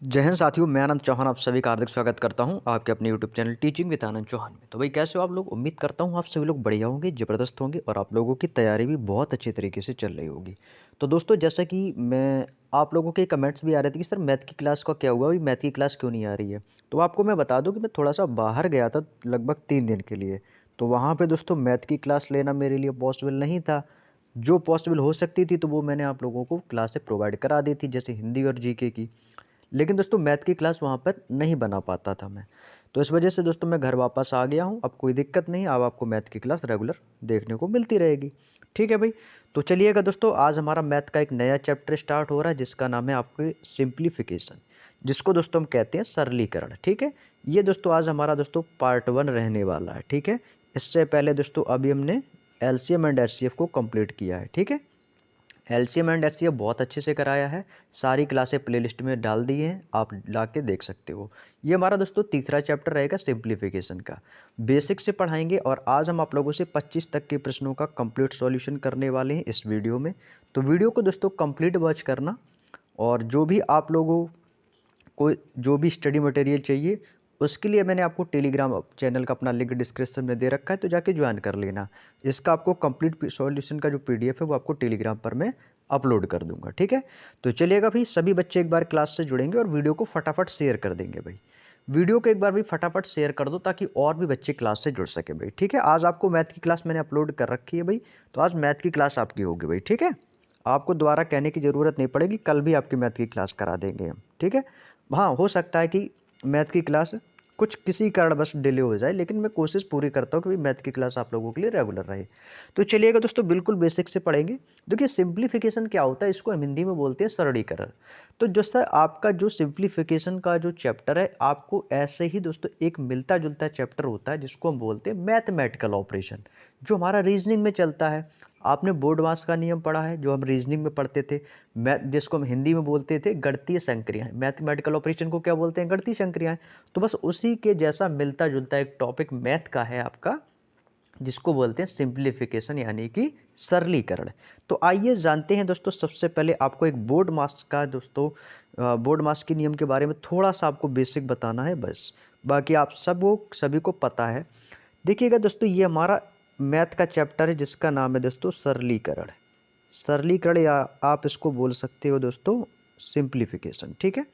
जय हिंद साथियों, मैं आनंद चौहान आप सभी का हार्दिक स्वागत करता हूं आपके अपने यूट्यूब चैनल टीचिंग विद आनंद चौहान में। तो भाई कैसे हो आप लोग? उम्मीद करता हूं आप सभी लोग बढ़िया होंगे, ज़बरदस्त होंगे और आप लोगों की तैयारी भी बहुत अच्छे तरीके से चल रही होगी। तो दोस्तों, जैसा कि मैं आप लोगों के कमेंट्स भी आ रहे थे कि सर मैथ की क्लास का क्या हुआ, अभी मैथ की क्लास क्यों नहीं आ रही है। तो आपको मैं बता दूँ कि मैं थोड़ा सा बाहर गया था लगभग 3 दिन के लिए। तो वहाँ पर दोस्तों मैथ की क्लास लेना मेरे लिए पॉसिबल नहीं था। जो पॉसिबल हो सकती थी तो वो मैंने आप लोगों को क्लासें प्रोवाइड करा दी थी, जैसे हिंदी और जीके की। लेकिन दोस्तों मैथ की क्लास वहाँ पर नहीं बना पाता था मैं। तो इस वजह से दोस्तों मैं घर वापस आ गया हूँ। अब कोई दिक्कत नहीं, अब आपको मैथ की क्लास रेगुलर देखने को मिलती रहेगी। ठीक है भाई। तो चलिएगा दोस्तों, आज हमारा मैथ का एक नया चैप्टर स्टार्ट हो रहा है जिसका नाम है आपके सिंप्लीफिकेशन, जिसको दोस्तों हम कहते हैं सरलीकरण। ठीक है। ये दोस्तों आज हमारा दोस्तों पार्ट 1 रहने वाला है। ठीक है। इससे पहले दोस्तों अभी हमने एलसीएम एंड एचसीएफ को कंप्लीट किया है। ठीक है। एलसीएम एंड एचसीएफ बहुत अच्छे से कराया है। सारी क्लासें प्लेलिस्ट में डाल दी हैं, आप ला के देख सकते हो। ये हमारा दोस्तों तीसरा चैप्टर रहेगा सिंप्लीफिकेशन का। बेसिक से पढ़ाएंगे और आज हम आप लोगों से 25 तक के प्रश्नों का कंप्लीट सॉल्यूशन करने वाले हैं इस वीडियो में। तो वीडियो को दोस्तों कंप्लीट वॉच करना। और जो भी आप लोगों को जो भी स्टडी मटेरियल चाहिए उसके लिए मैंने आपको टेलीग्राम चैनल का अपना लिंक डिस्क्रिप्शन में दे रखा है, तो जाके ज्वाइन कर लेना। इसका आपको कंप्लीट सॉल्यूशन का जो पीडीएफ है वो आपको टेलीग्राम पर मैं अपलोड कर दूंगा। ठीक है। तो चलिएगा भाई, सभी बच्चे एक बार क्लास से जुड़ेंगे और वीडियो को फटाफट शेयर कर देंगे भाई। वीडियो को एक बार भी फटाफट शेयर कर दो ताकि और भी बच्चे क्लास से जुड़ सके भाई। ठीक है। आज आपको मैथ की क्लास मैंने अपलोड कर रखी है भाई। तो आज मैथ की क्लास आपकी होगी भाई। ठीक है। आपको दोबारा कहने की ज़रूरत नहीं पड़ेगी, कल भी आपकी मैथ की क्लास करा देंगे हम। ठीक है। हाँ, हो सकता है कि मैथ की क्लास कुछ किसी कारणवश डिले हो जाए, लेकिन मैं कोशिश पूरी करता हूँ कि मैथ की क्लास आप लोगों के लिए रेगुलर रहे। तो चलिएगा दोस्तों, बिल्कुल बेसिक से पढ़ेंगे। देखिए सिंप्लीफिकेशन क्या होता है, इसको हम हिंदी में बोलते हैं सरलीकरण। तो दोस्तों आपका जो सिंप्लीफिकेशन का जो चैप्टर है, आपको ऐसे ही दोस्तों एक मिलता जुलता चैप्टर होता है जिसको हम बोलते हैं मैथमेटिकल ऑपरेशन, जो हमारा रीजनिंग में चलता है। आपने बोर्ड मास का नियम पढ़ा है जो हम रीजनिंग में पढ़ते थे। मैथ जिसको हम हिंदी में बोलते थे गणितीय संक्रियाएं, मैथमेटिकल ऑपरेशन को क्या बोलते हैं? गणितीय संक्रियाएं। तो बस उसी के जैसा मिलता जुलता एक टॉपिक मैथ का है आपका, जिसको बोलते हैं सिंप्लीफिकेशन यानी कि सरलीकरण। तो आइए जानते हैं दोस्तों, सबसे पहले आपको एक बोर्ड मास का दोस्तों बोर्ड मास के नियम के बारे में थोड़ा सा आपको बेसिक बताना है बस। बाकी आप सभी को पता है। देखिएगा दोस्तों, ये हमारा मैथ का चैप्टर है जिसका नाम है दोस्तों सरलीकरण। सरलीकरण या आप इसको बोल सकते हो दोस्तों सिंप्लीफिकेशन। ठीक है।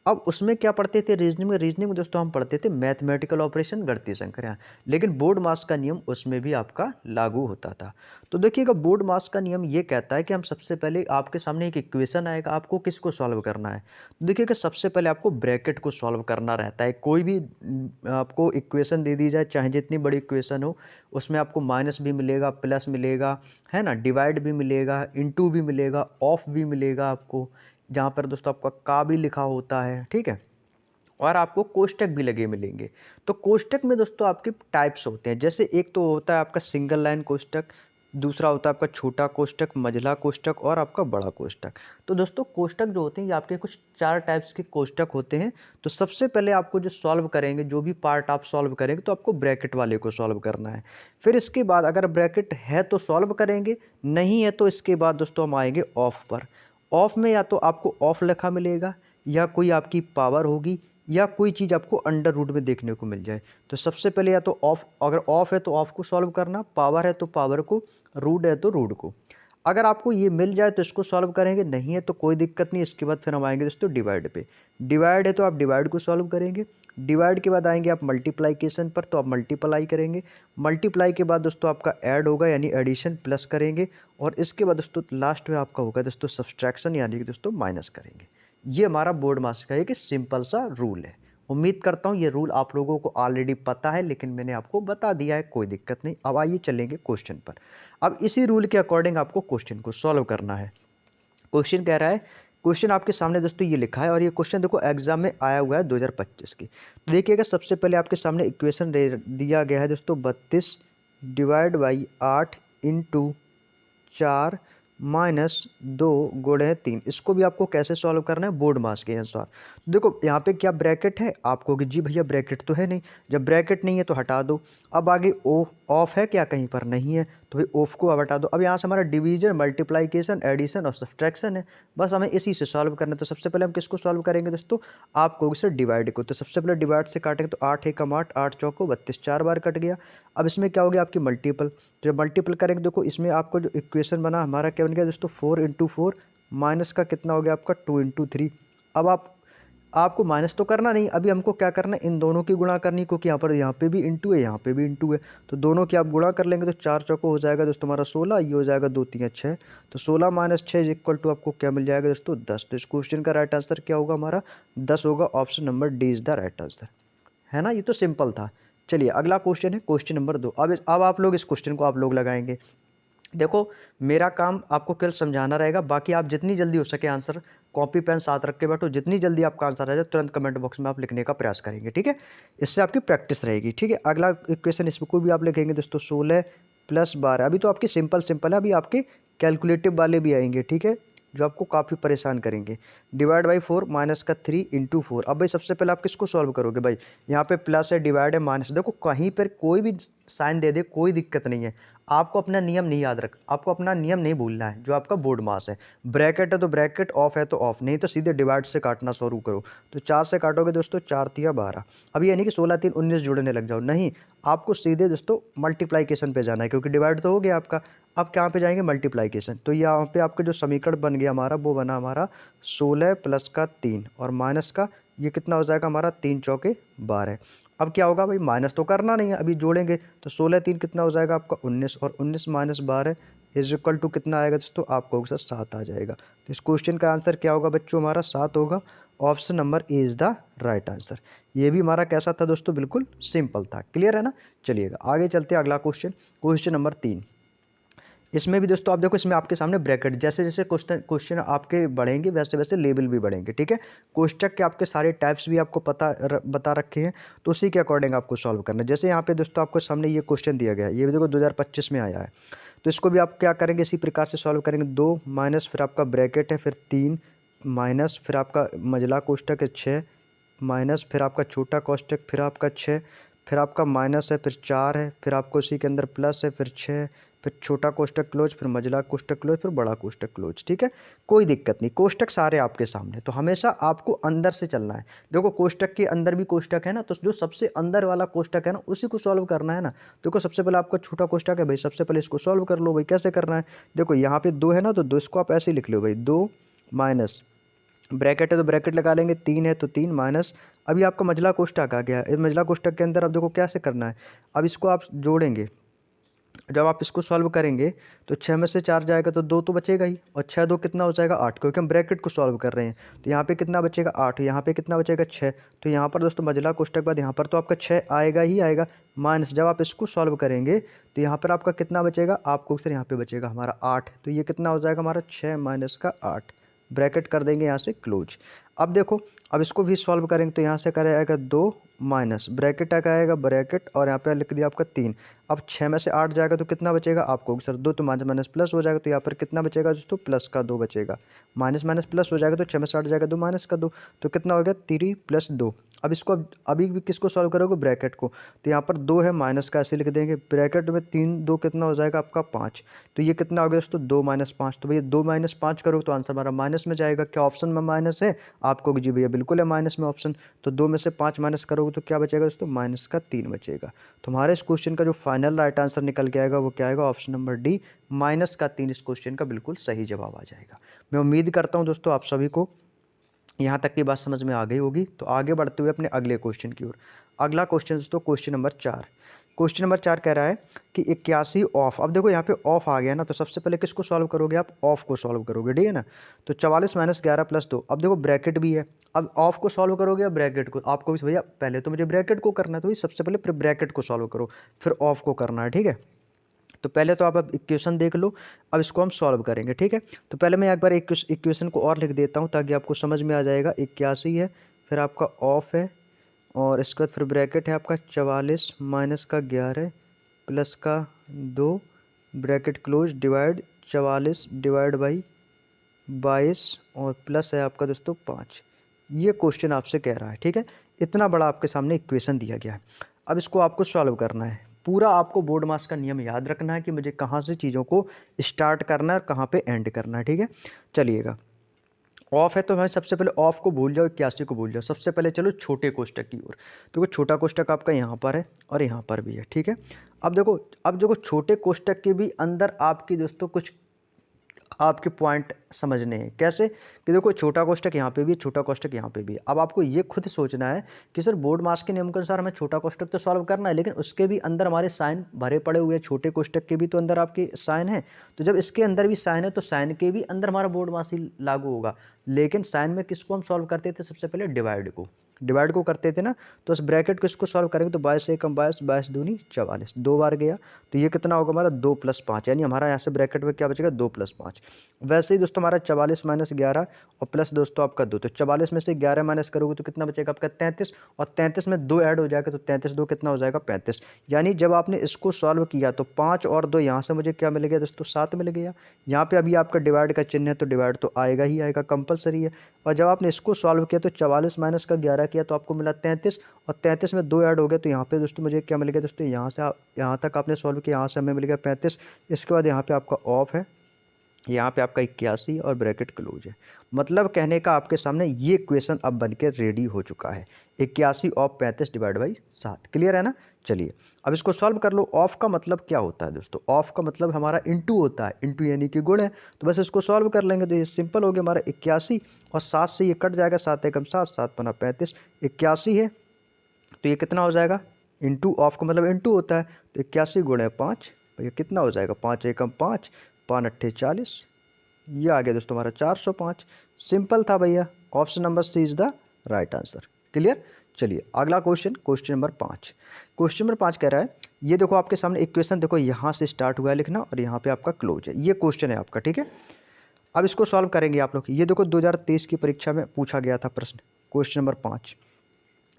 अब उसमें क्या पढ़ते थे? रीजनिंग में दोस्तों हम पढ़ते थे मैथमेटिकल ऑपरेशन, गणितीय संक्रिया। लेकिन बोर्ड मास का नियम उसमें भी आपका लागू होता था। तो देखिएगा, बोर्ड मास का नियम ये कहता है कि हम सबसे पहले आपके सामने एक इक्वेशन आएगा, आपको किसको सॉल्व करना है? तो देखिएगा, सबसे पहले आपको ब्रैकेट को सॉल्व करना रहता है। कोई भी आपको इक्वेशन दे दी जाए, चाहे जितनी बड़ी इक्वेशन हो, उसमें आपको माइनस भी मिलेगा, प्लस मिलेगा, है ना, डिवाइड भी मिलेगा, इनटू भी मिलेगा, ऑफ भी मिलेगा आपको, जहाँ पर दोस्तों आपका का भी लिखा होता है। ठीक है। और आपको कोष्टक भी लगे मिलेंगे। तो कोष्टक में दोस्तों आपके टाइप्स होते हैं, जैसे एक तो होता है आपका सिंगल लाइन कोष्टक, दूसरा होता है आपका छोटा कोष्टक, मझला कोष्टक और आपका बड़ा कोष्टक। तो दोस्तों कोष्टक जो होते हैं ये आपके कुछ 4 टाइप्स के कोष्टक होते हैं। तो सबसे पहले आपको जो सॉल्व करेंगे, जो भी पार्ट आप सॉल्व करेंगे, तो आपको ब्रैकेट वाले को सॉल्व करना है। फिर इसके बाद अगर ब्रैकेट है तो सॉल्व करेंगे, नहीं है तो इसके बाद दोस्तों हम आएंगे ऑफ पर। ऑफ में या तो आपको ऑफ लिखा मिलेगा, या कोई आपकी पावर होगी, या कोई चीज़ आपको अंडर रूट में देखने को मिल जाए। तो सबसे पहले या तो ऑफ, अगर ऑफ है तो ऑफ को सॉल्व करना, पावर है तो पावर को, रूट है तो रूट को। अगर आपको ये मिल जाए तो इसको सॉल्व करेंगे, नहीं है तो कोई दिक्कत नहीं। इसके बाद फिर हम आएंगे दोस्तों डिवाइड पे। डिवाइड है तो आप डिवाइड को सॉल्व करेंगे। डिवाइड के बाद आएंगे आप मल्टीप्लाइकेशन पर, तो आप मल्टीप्लाई करेंगे। मल्टीप्लाई के बाद दोस्तों आपका ऐड होगा यानी एडिशन, प्लस करेंगे। और इसके बाद दोस्तों लास्ट में आपका होगा दोस्तों सब्सट्रैक्शन यानी कि दोस्तों माइनस करेंगे। ये हमारा बोर्ड मास का एक सिंपल सा रूल है। उम्मीद करता हूँ ये रूल आप लोगों को ऑलरेडी पता है, लेकिन मैंने आपको बता दिया है, कोई दिक्कत नहीं। अब आइए चलेंगे क्वेश्चन पर। अब इसी रूल के अकॉर्डिंग आपको क्वेश्चन को सॉल्व करना है। क्वेश्चन कह रहा है, क्वेश्चन आपके सामने दोस्तों ये लिखा है, और ये क्वेश्चन देखो एग्जाम में आया हुआ है 2025 की। तो देखिएगा, सबसे पहले आपके सामने इक्वेशन दिया गया है दोस्तों 32 डिवाइड बाई 8 इंटू 4 माइनस 2 गुणे 3। इसको भी आपको कैसे सॉल्व करना है? बोर्ड मास के अनुसार। देखो यहाँ पे क्या ब्रैकेट है? आपको कि जी भैया ब्रैकेट तो है नहीं। जब ब्रैकेट नहीं है तो हटा दो। अब आगे ओ ऑफ है क्या कहीं पर? नहीं है, तो भाई ऑफ को हटा दो। अब यहाँ से हमारा डिवीजन, मल्टीप्लाइकेशन, एडिशन और सब्ट्रैक्शन है, बस हमें इसी से सॉल्व करना है। तो सबसे पहले हम किसको सॉल्व करेंगे दोस्तों? आप कहोगे सर डिवाइड को, तो सबसे पहले डिवाइड से काटेंगे, तो 8 एकम 8, 8 चौको 32, 4 बार कट गया। अब इसमें क्या हो गया आपकी मल्टीपल, तो जब मल्टीपल करेंगे देखो इसमें आपको जो इक्वेशन बना हमारा क्या बन गया दोस्तों? 4 इंटू 4 माइनस का कितना हो गया आपका? 2 इंटू 3। अब आपको माइनस तो करना नहीं, अभी हमको क्या करना है? इन दोनों की गुणा करनी, क्योंकि यहाँ पे भी इंटू है, यहाँ पे भी इंटू है, तो दोनों की आप गुणा कर लेंगे तो 4 चौको हो जाएगा दोस्तों हमारा 16, ये हो जाएगा 2 3 6, तो 16 माइनस 6 इज इक्वल टू आपको क्या मिल जाएगा दोस्तों? 10। तो इस क्वेश्चन का राइट आंसर क्या होगा हमारा? 10 होगा। Option number D is the right answer, है ना? ये तो सिंपल था। चलिए अगला क्वेश्चन है क्वेश्चन नंबर 2। अब आप लोग इस क्वेश्चन को आप लोग लगाएंगे। देखो मेरा काम आपको केवल समझाना रहेगा, बाकी आप जितनी जल्दी हो सके आंसर कॉपी पेन साथ रख के बैठो, जितनी जल्दी आपका आंसर आ जाए तुरंत कमेंट बॉक्स में आप लिखने का प्रयास करेंगे, ठीक है? इससे आपकी प्रैक्टिस रहेगी, ठीक है? अगला इक्वेशन इसको भी आप लिखेंगे दोस्तों, 16 प्लस 12। अभी तो आपकी सिंपल सिंपल है, अभी आपके कैलकुलेटिव वाले भी आएंगे, ठीक है, जो आपको काफ़ी परेशान करेंगे। डिवाइड बाई 4 माइनस का 3 इंटू 4। अब भाई सबसे पहले आप किसको सॉल्व करोगे? भाई यहाँ पे प्लस है, डिवाइड है, माइनस, देखो कहीं पर कोई भी साइन दे दे कोई दिक्कत नहीं है, आपको अपना नियम नहीं याद रख, आपको अपना नियम नहीं भूलना है जो आपका बोर्ड मास है। ब्रैकेट है तो ब्रैकेट, ऑफ है तो ऑफ, नहीं तो सीधे डिवाइड से काटना शुरू करो। तो 4 से काटोगे दोस्तों, 4 तिया 12। अब ये नहीं कि 16 3 19 जुड़ने लग जाओ, नहीं, आपको सीधे दोस्तों मल्टीप्लाइकेशन पे जाना है, क्योंकि डिवाइड तो हो गया आपका। अब कहाँ पे जाएंगे? मल्टीप्लाइकेशन। तो यहाँ पे आपका जो समीकरण बन गया हमारा, वो बना हमारा 16 प्लस का 3 और माइनस का, ये कितना हो जाएगा हमारा? 3 चौके 12। अब क्या होगा भाई? माइनस तो करना नहीं है, अभी जोड़ेंगे, तो 16 3 कितना हो जाएगा आपका? 19, और 19 माइनस 12 इज इक्वल टू कितना आएगा दोस्तों? आपको सर 7 आ जाएगा। तो इस क्वेश्चन का आंसर क्या होगा बच्चों? हमारा 7 होगा। Option number A is the right answer. ये भी हमारा कैसा था दोस्तों? बिल्कुल सिंपल था। क्लियर है ना? चलिएगा आगे चलते हैं, अगला क्वेश्चन, क्वेश्चन नंबर 3। इसमें भी दोस्तों आप देखो, इसमें आपके सामने ब्रैकेट, जैसे जैसे क्वेश्चन आपके बढ़ेंगे वैसे वैसे लेवल भी बढ़ेंगे, ठीक है? कोष्टक के आपके सारे टाइप्स भी आपको बता रखे हैं, तो उसी के अकॉर्डिंग आपको सॉल्व करना है। जैसे यहाँ पे दोस्तों आपको सामने ये क्वेश्चन दिया गया है, ये भी देखो 2025 में आया है, तो इसको भी आप क्या करेंगे? इसी प्रकार से सॉल्व करेंगे। 2 माइनस, फिर आपका ब्रैकेट है, फिर 3 माइनस, फिर आपका मझला कोष्टक है 6 माइनस, फिर आपका छोटा कोष्टक, फिर आपका 6, फिर आपका माइनस है, फिर 4 है, फिर आपको उसी के अंदर प्लस है, फिर 6, फिर छोटा कोष्टक क्लोज, फिर मझला कोष्टक क्लोज, फिर बड़ा कोष्टक क्लोज, ठीक है? कोई दिक्कत नहीं, कोष्टक सारे आपके सामने, तो हमेशा आपको अंदर से चलना है। देखो कोष्टक के अंदर भी कोष्टक है ना, तो जो सबसे अंदर वाला कोष्टक है ना, उसी को सॉल्व करना है ना। देखो सबसे पहले आपका छोटा कोष्टक है भाई, सबसे पहले इसको सॉल्व कर लो भाई। कैसे करना है? देखो यहाँ पे 2 है ना, तो 2 इसको आप ऐसे ही लिख लो भाई, 2 माइनस, ब्रैकेट है तो ब्रैकेट लगा लेंगे, 3 है तो 3 माइनस। अभी आपका मझला कोष्टक आ गया है, इस मझला कोष्टक के अंदर अब देखो कैसे करना है। अब इसको आप जोड़ेंगे, जब आप इसको सॉल्व करेंगे तो 6 में से 4 जाएगा तो 2 तो बचेगा ही, और 6 2 कितना हो जाएगा? 8, क्योंकि हम ब्रैकेट को सॉल्व कर रहे हैं। तो यहाँ पे कितना बचेगा? 8, यहाँ पे कितना बचेगा? 6। तो यहाँ पर दोस्तों मझला कोष्टक के बाद यहाँ पर तो आपका 6 आएगा ही आएगा, माइनस जब आप इसको सॉल्व करेंगे तो यहाँ पर आपका कितना बचेगा? आपको सर यहाँ पे बचेगा हमारा 8, तो ये कितना हो जाएगा हमारा? 6 माइनस का 8, ब्रैकेट कर देंगे यहाँ से क्लोज। अब देखो, अब इसको भी सॉल्व करेंगे तो यहाँ से करेगा 2 माइनस, ब्रैकेट आएगा ब्रैकेट, और यहाँ पे लिख दिया आपका 3। अब 6 में से 8 जाएगा तो कितना बचेगा? आपको सर 2, तो माइनस माइनस प्लस हो जाएगा, तो यहाँ पर कितना बचेगा दोस्तों? प्लस का 2 बचेगा। माइनस माइनस प्लस हो जाएगा, तो 6 में से 8 जाएगा 2 माइनस का 2, तो कितना हो गया? 3 प्लस 2। अब इसको अभी भी किसको सॉल्व करोगे? ब्रैकेट को, तो यहाँ पर 2 है, माइनस का ऐसे लिख देंगे, ब्रैकेट में 3 2 कितना हो जाएगा आपका? 5। तो ये कितना हो गया दोस्तों? 2 माइनस 5। तो भैया 2 माइनस 5 करोगे तो आंसर हमारा माइनस में जाएगा। क्या ऑप्शन में माइनस है? आपको जी भैया बिल्कुल है माइनस में ऑप्शन। तो 2 में से 5 माइनस करोगे तो क्या बचेगा दोस्तों? माइनस का 3 बचेगा। तो हमारे इस क्वेश्चन का जो फाइनल राइट आंसर निकल के आएगा वो क्या आएगा? ऑप्शन नंबर डी, माइनस का 3 इस क्वेश्चन का बिल्कुल सही जवाब आ जाएगा। मैं उम्मीद करता हूँ दोस्तों आप सभी को यहाँ तक की बात समझ में आ गई होगी। तो आगे बढ़ते हुए अपने अगले क्वेश्चन की ओर। अगला क्वेश्चन दोस्तों क्वेश्चन नंबर 4। क्वेश्चन नंबर 4 कह रहा है कि 81 ऑफ। अब देखो यहाँ पे ऑफ आ गया ना, तो सबसे पहले किसको सॉल्व करोगे? आप ऑफ को सॉल्व करोगे, ठीक है ना? तो 44 माइनस 11 प्लस 2। अब देखो ब्रैकेट भी है, अब ऑफ को सॉल्व करोगे या ब्रैकेट को? आपको भी भैया पहले तो मुझे ब्रैकेट को करना है, तो सबसे पहले फिर ब्रैकेट को सॉल्व करो, फिर ऑफ को करना है, ठीक है? तो पहले तो आप अब इक्वेशन देख लो, अब इसको हम सॉल्व करेंगे, ठीक है? तो पहले मैं एक बार इक्वेशन को और लिख देता हूँ ताकि आपको समझ में आ जाएगा। 81 है, फिर आपका ऑफ है, और इसके बाद फिर ब्रैकेट है आपका 44 माइनस का 11 प्लस का 2, bracket close, divide 44 divide by 22, और प्लस है आपका दोस्तों 5। ये क्वेश्चन आपसे कह रहा है, ठीक है? इतना बड़ा आपके सामने इक्वेशन दिया गया है। अब इसको आपको सॉल्व करना है। पूरा आपको बोर्ड मास का नियम याद रखना है कि मुझे कहाँ से चीज़ों को स्टार्ट करना है और कहाँ पे एंड करना है, ठीक है। चलिएगा, ऑफ है तो भाई सबसे पहले ऑफ को भूल जाओ, 81 को भूल जाओ। सबसे पहले चलो छोटे कोष्टक की ओर। देखो छोटा कोष्टक आपका यहाँ पर है और यहाँ पर भी है, ठीक है। अब देखो छोटे कोष्टक के भी अंदर आपकी दोस्तों कुछ आपके पॉइंट समझने हैं। कैसे कि देखो छोटा कोष्टक यहाँ पे भी है, छोटा कोष्टक यहाँ पे भी है। अब आपको ये खुद सोचना है कि सर बोर्ड मास के नियम के अनुसार हमें छोटा कोष्टक तो सॉल्व करना है, लेकिन उसके भी अंदर हमारे साइन भरे पड़े हुए हैं। छोटे कोष्टक के भी तो अंदर आपके साइन है, तो जब इसके अंदर भी साइन है तो साइन के भी अंदर हमारा बोर्ड मास ही लागू होगा। लेकिन साइन में किसको हम सॉल्व करते थे? सबसे पहले डिवाइड को करते थे ना। तो उस ब्रैकेट को इसको सॉल्व करेंगे तो 22 से कम 22, 22 दूनी 44, 2 बार गया तो ये कितना होगा हमारा 2 + 5, यानी हमारा यहाँ से ब्रैकेट में क्या बचेगा 2 + 5। वैसे ही दोस्तों हमारा 44 - 11 और प्लस दोस्तों आपका 2, तो 44 में से 11 माइनस करोगे तो कितना बचेगा आपका 33, और 33 में 2 ऐड हो जाएगा तो 33 2 कितना हो जाएगा 35। यानी जब आपने इसको सॉल्व किया तो 5 और 2 यहाँ से मुझे क्या मिल गया दोस्तों 7 मिल गया। यहाँ पे अभी आपका डिवाइड का चिन्ह है तो डिवाइड तो आएगा ही आएगा, कंपलसरी है। और जब आपने इसको सॉल्व किया तो 44 माइनस का 11 किया तो आपको मिला 33, और 33 में 2 ऐड हो गए तो यहाँ पे दोस्तों मुझे क्या मिल गया दोस्तों, यहाँ से यहाँ तक आपने सॉल्व किया, यहाँ से हमें मिल गया 35। इसके बाद यहाँ पे आपका ऑफ है, यहाँ पे आपका 81 और ब्रैकेट क्लोज है। मतलब कहने का आपके सामने ये क्वेश्चन अब बन के रेडी हो चुका है। 81 ऑफ 35 डिवाइड बाई 7, क्लियर है ना। चलिए अब इसको सॉल्व कर लो। ऑफ का मतलब क्या होता है दोस्तों? ऑफ का मतलब हमारा इंटू होता है, इंटू यानी कि गुण है। तो बस इसको सॉल्व कर लेंगे तो ये सिंपल हो गया हमारा 81, और 7 से ये कट जाएगा, 7 एकम 7, 7 पना 35, 81 है तो ये कितना हो जाएगा इंटू, ऑफ का मतलब इंटू होता है, तो 81 गुणे 5, भैया कितना हो जाएगा 5 एकम 5, 5 अट्ठे 40, ये आ गया दोस्तों हमारा 405। सिंपल था भैया, option number C is the right answer. Clear. चलिए अगला question, question number 5। Question number 5 कह रहा है, ये देखो आपके सामने एक क्वेश्चन, देखो यहाँ से स्टार्ट हुआ है लिखना और यहाँ पे आपका क्लोज है, ये क्वेश्चन है आपका, ठीक है। अब इसको सॉल्व करेंगे आप लोग। ये देखो 2023 की परीक्षा में पूछा गया था प्रश्न, क्वेश्चन नंबर 5।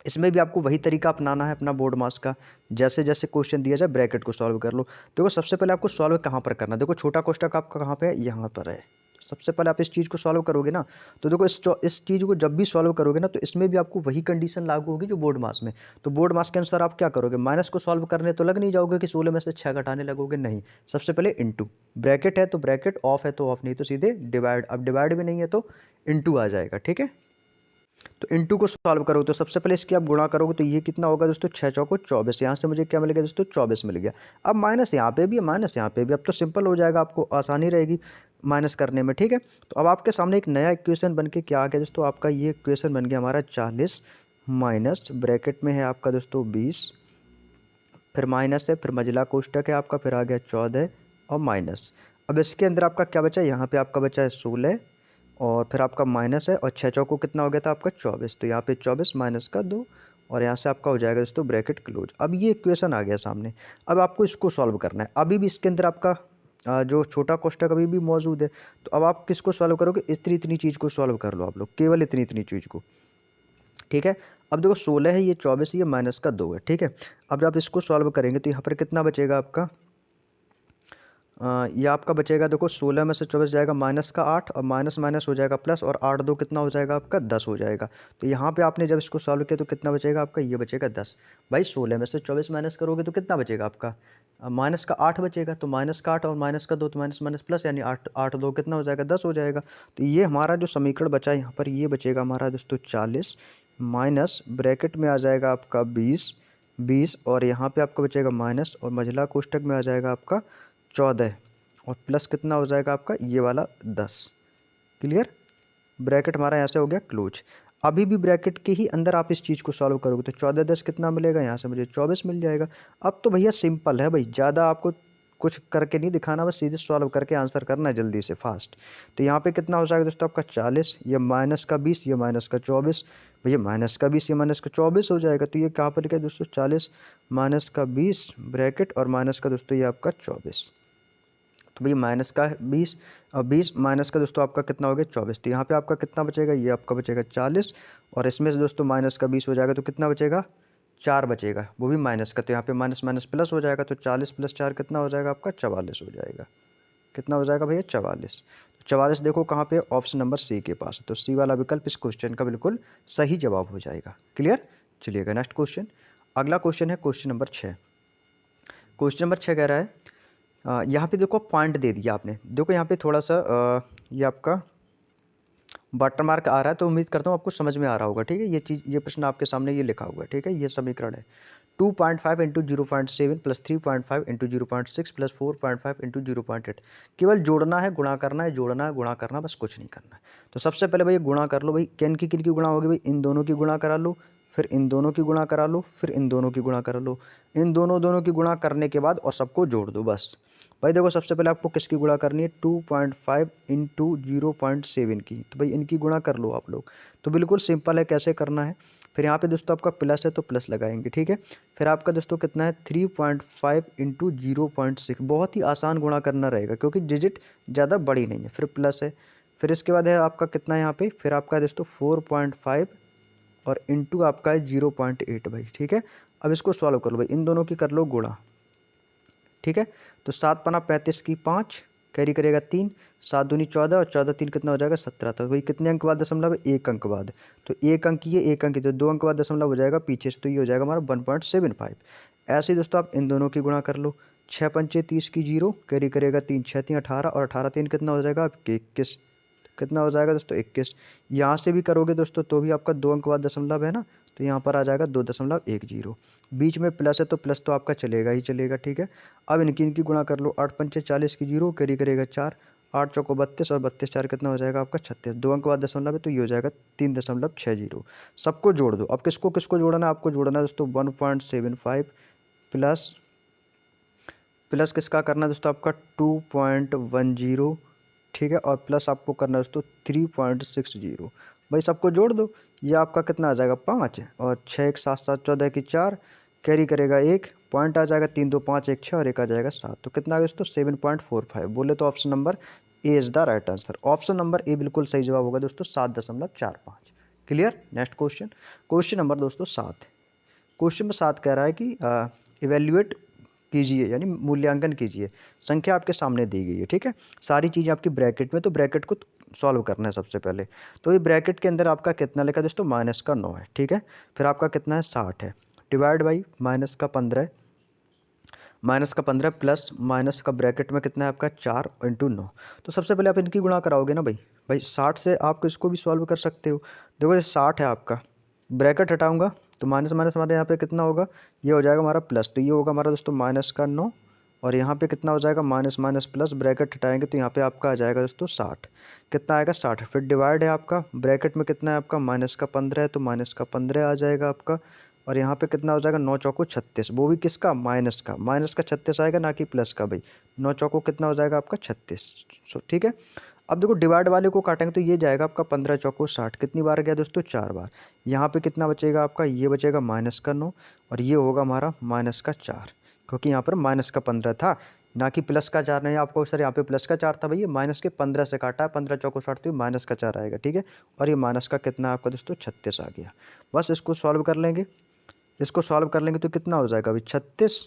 इसमें भी आपको वही तरीका अपनाना है अपना बोर्ड मास का। जैसे जैसे क्वेश्चन दिया जाए ब्रैकेट को सॉल्व कर लो। देखो सबसे पहले आपको सॉल्व कहाँ पर करना है, देखो छोटा कोष्टक आपका कहाँ पे है, यहाँ पर है। सबसे पहले आप इस चीज़ को सॉल्व करोगे ना, तो देखो इस चीज़ को जब भी सॉल्व करोगे ना तो इसमें भी आपको वही कंडीशन लागू होगी जो बोर्ड मास में। तो बोर्ड मास के अनुसार आप क्या करोगे, माइनस को सॉल्व करने तो लग नहीं जाओगे कि 16 में से 6 घटाने लगोगे, नहीं। सबसे पहले इंटू, ब्रैकेट है तो ब्रैकेट, ऑफ है तो ऑफ, नहीं तो सीधे डिवाइड। अब डिवाइड भी नहीं है तो इंटू आ जाएगा, ठीक है। तो इंटू को सॉल्व करोगे तो सबसे पहले इसकी आप गुणा करोगे तो ये कितना होगा दोस्तों 6 चौको 24, यहाँ से मुझे क्या मिल गया दोस्तों 24 मिल गया। अब माइनस यहाँ पे भी है, माइनस यहाँ पे भी, अब तो सिंपल हो जाएगा, आपको आसानी रहेगी माइनस करने में, ठीक है। तो अब आपके सामने एक नया इक्वेशन बन के क्या आ गया दोस्तों, आपका ये इक्वेशन बन गया हमारा 40 माइनस ब्रैकेट में है आपका दोस्तों 20, फिर माइनस है, फिर मझला कोष्टक है आपका, फिर आ गया 14 और माइनस। अब इसके अंदर आपका क्या बचा, यहाँ पे आपका बचा है 16, और फिर आपका माइनस है, और 6 चौको कितना हो गया था आपका 24, तो यहाँ पे 24 माइनस का 2, और यहाँ से आपका हो जाएगा दोस्तों ब्रैकेट क्लोज। अब ये इक्वेशन आ गया सामने। अब आपको इसको सॉल्व करना है। अभी भी इसके अंदर आपका जो छोटा कोष्टक अभी भी मौजूद है, तो अब आप किसको सॉल्व करोगे, इतनी इतनी चीज़ को सॉल्व कर लो आप लोग, केवल इतनी इतनी चीज़ को, ठीक है। अब देखो 16 है, ये 24, ये माइनस का 2 है, ठीक है। अब जब आप इसको सॉल्व करेंगे तो यहाँ पर कितना बचेगा आपका, ये आपका बचेगा देखो 16 में से 24 जाएगा माइनस का 8, और माइनस माइनस हो जाएगा प्लस, और 8 2 कितना हो जाएगा आपका 10 हो जाएगा। तो यहाँ पे आपने जब इसको सॉल्व किया तो कितना बचेगा आपका, ये बचेगा 10। भाई 16 में से 24 माइनस करोगे तो कितना बचेगा आपका, माइनस का 8 बचेगा। तो माइनस का 8 और माइनस का 2 तो माइनस माइनस प्लस, यानी 8 8 2 कितना हो जाएगा 10 हो जाएगा। तो ये हमारा जो समीकरण बचा है यहाँ पर, ये बचेगा हमारा दोस्तों 40 माइनस ब्रैकेट में आ जाएगा आपका 20 और यहाँ पे आपका बचेगा माइनस, और मझला कोष्टक में आ जाएगा आपका 14, और प्लस कितना हो जाएगा आपका ये वाला 10। क्लियर। ब्रैकेट हमारा यहाँ से हो गया क्लोज। अभी भी ब्रैकेट के ही अंदर आप इस चीज़ को सॉल्व करोगे तो 14 10 कितना मिलेगा, यहाँ से मुझे 24 मिल जाएगा। अब तो भैया सिंपल है भाई, ज़्यादा आपको कुछ करके नहीं दिखाना, बस सीधे सॉल्व करके आंसर करना है जल्दी से फास्ट। तो यहाँ पे कितना हो जाएगा दोस्तों आपका 40, ये माइनस का 20, ये माइनस का 24, भैया माइनस का 20 ये माइनस का 24 हो जाएगा। तो ये कहाँ पर लिखा है दोस्तों 40 माइनस का 20 ब्रैकेट, और माइनस का दोस्तों ये आपका 24। तो भैया माइनस का 20 और 20 माइनस का दोस्तों आपका कितना हो गया 24। तो यहाँ पे आपका कितना बचेगा, ये आपका बचेगा 40, और इसमें से दोस्तों माइनस का 20 हो जाएगा तो कितना बचेगा 4 बचेगा, वो भी माइनस का। तो यहाँ पे माइनस माइनस प्लस हो जाएगा, तो 40 + 4 कितना हो जाएगा आपका 44 हो जाएगा। कितना हो जाएगा भैया 44। 44 देखो कहाँ पे, ऑप्शन नंबर सी के पास। तो सी वाला विकल्प इस क्वेश्चन का बिल्कुल सही जवाब हो जाएगा। क्लियर। चलिएगा नेक्स्ट क्वेश्चन। अगला क्वेश्चन है क्वेश्चन नंबर 6। क्वेश्चन नंबर 6 कह रहा है यहाँ पे देखो पॉइंट दे दिया आपने, देखो यहाँ पे थोड़ा सा ये आपका वाटर मार्क आ रहा है, तो उम्मीद करता हूँ आपको समझ में आ रहा होगा, ठीक है। ये चीज़, ये प्रश्न आपके सामने ये लिखा हुआ है, ठीक है। ये समीकरण है 2.5 into 0.7 plus 3.5 into 0.6 plus 4.5 into 0.8। केवल जोड़ना है, गुणा करना है, जोड़ना है, गुणा करना, बस कुछ नहीं करना है। तो सबसे पहले भाई गुणा कर लो भाई, किन की गुणा होगी भाई, इन दोनों की गुणा करा लो, फिर इन दोनों की गुणा करा लो, फिर इन दोनों की गुणा करा लो, इन दोनों की गुणा करने के बाद और सबको जोड़ दो बस। भाई देखो सबसे पहले आपको किसकी गुणा करनी है, 2.5 इंटू 0.7 की, तो भाई इनकी गुणा कर लो आप लोग। तो बिल्कुल सिंपल है कैसे करना है। फिर यहाँ पे दोस्तों आपका प्लस है तो प्लस लगाएंगे, ठीक है। फिर आपका दोस्तों कितना है 3.5 इंटू 0.6, बहुत ही आसान गुणा करना रहेगा क्योंकि डिजिट ज़्यादा बड़ी नहीं है। फिर प्लस है, फिर इसके बाद है आपका कितना है यहाँ पे, फिर आपका दोस्तों 4.5 और इंटू आपका है 0.8 भाई, ठीक है। अब इसको सॉल्व कर लो भाई, इन दोनों की कर लो गुणा, ठीक है। तो 7 पना 35 की 5, कैरी करेगा 3, 7 दूनी 14 और 14 3 कितना हो जाएगा 17। तो वही कितने अंक बाद दशमलव, 1 अंक बाद। तो 1 अंक ये 1 अंक, तो 2 अंक बाद दशमलव हो जाएगा पीछे से, तो ये हो जाएगा हमारा 1.75। ऐसे ही दोस्तों आप इन दोनों की गुणा कर लो, 6 पंचे 30 की 0, कैरी करेगा 3, 6 3 18 और 18 3 कितना हो जाएगा आपके 21। कितना हो जाएगा दोस्तों 21। यहाँ से भी करोगे दोस्तों तो भी आपका 2 अंक बाद दशमलव है ना, तो यहाँ पर आ जाएगा 2.10। बीच में प्लस है तो प्लस तो आपका चलेगा ही चलेगा, ठीक है। अब इनकी गुणा कर लो, 8 पंचे 40 की 0, कैरी करेगा 4, 8 चौको 32 और 32 4 कितना हो जाएगा आपका 36। 2 अंक बाद दशमलव है तो ये हो जाएगा 3.60। सबको जोड़ दो। अब किसको किसको जोड़ना है, आपको जोड़ना है दोस्तों 1.75 प्लस प्लस किसका करना है दोस्तों आपका 2.10, ठीक है। और प्लस आपको करना है दोस्तों 3.60। भाई सबको जोड़ दो, ये आपका कितना आ जाएगा 5 और 6 1 7 7 14 की 4, कैरी करेगा 1, पॉइंट आ जाएगा 3 2 5 1 6 और एक आ जाएगा 7। तो कितना आ गया दोस्तों 7.45। बोले तो option number A is the right answer. Option number ए बिल्कुल सही जवाब होगा दोस्तों, 7.45। Clear. Next question, question number दोस्तों 7। क्वेश्चन नंबर 7 कह रहा है कि इवेल्युएट कीजिए, यानी मूल्यांकन कीजिए। संख्या आपके सामने दी गई है, ठीक है। सारी चीज़ें आपकी ब्रैकेट में, तो ब्रैकेट को सॉल्व करना है सबसे पहले। तो ये ब्रैकेट के अंदर आपका कितना लिखा है दोस्तों, -9 है, ठीक है। फिर आपका कितना है 60 है, डिवाइड बाई -15, -15 प्लस माइनस का ब्रैकेट में कितना है आपका 4 इंटू 9। तो सबसे पहले आप इनकी गुणा कराओगे ना भाई, 60 से आप इसको भी सॉल्व कर सकते हो। देखो ये 60 है आपका, ब्रैकेट हटाऊंगा तो माइनस माइनस हमारे यहाँ पे कितना होगा, ये हो जाएगा हमारा प्लस, तो ये होगा हमारा दोस्तों -9। और यहाँ पे कितना हो जाएगा माइनस माइनस प्लस, ब्रैकेट हटाएंगे तो यहाँ पे आपका आ जाएगा दोस्तों 60। कितना आएगा 60। फिर डिवाइड है आपका, ब्रैकेट में कितना है आपका -15 है तो -15 आ जाएगा आपका। और यहाँ पे कितना हो जाएगा 9 चौको 36, वो भी किसका, माइनस का 36 आएगा ना कि प्लस का भाई। 9 चौको कितना हो जाएगा आपका 36। ठीक है। अब देखो डिवाइड वाले को काटेंगे तो ये जाएगा आपका 15 चौको 60, कितनी बार गया दोस्तों 4 बार। यहाँ पे कितना बचेगा आपका, ये बचेगा -9 और ये होगा हमारा -4, क्योंकि यहाँ पर -15 था ना कि +4 नहीं। आपको सर यहाँ पे +4 था भैया, -15 से काटा है, 15 चौको 60 तो -4 आएगा, ठीक है। और ये माइनस का कितना आपका दोस्तों 36 आ गया। बस इसको सॉल्व कर लेंगे, इसको सॉल्व कर लेंगे तो कितना हो जाएगा अभी 36,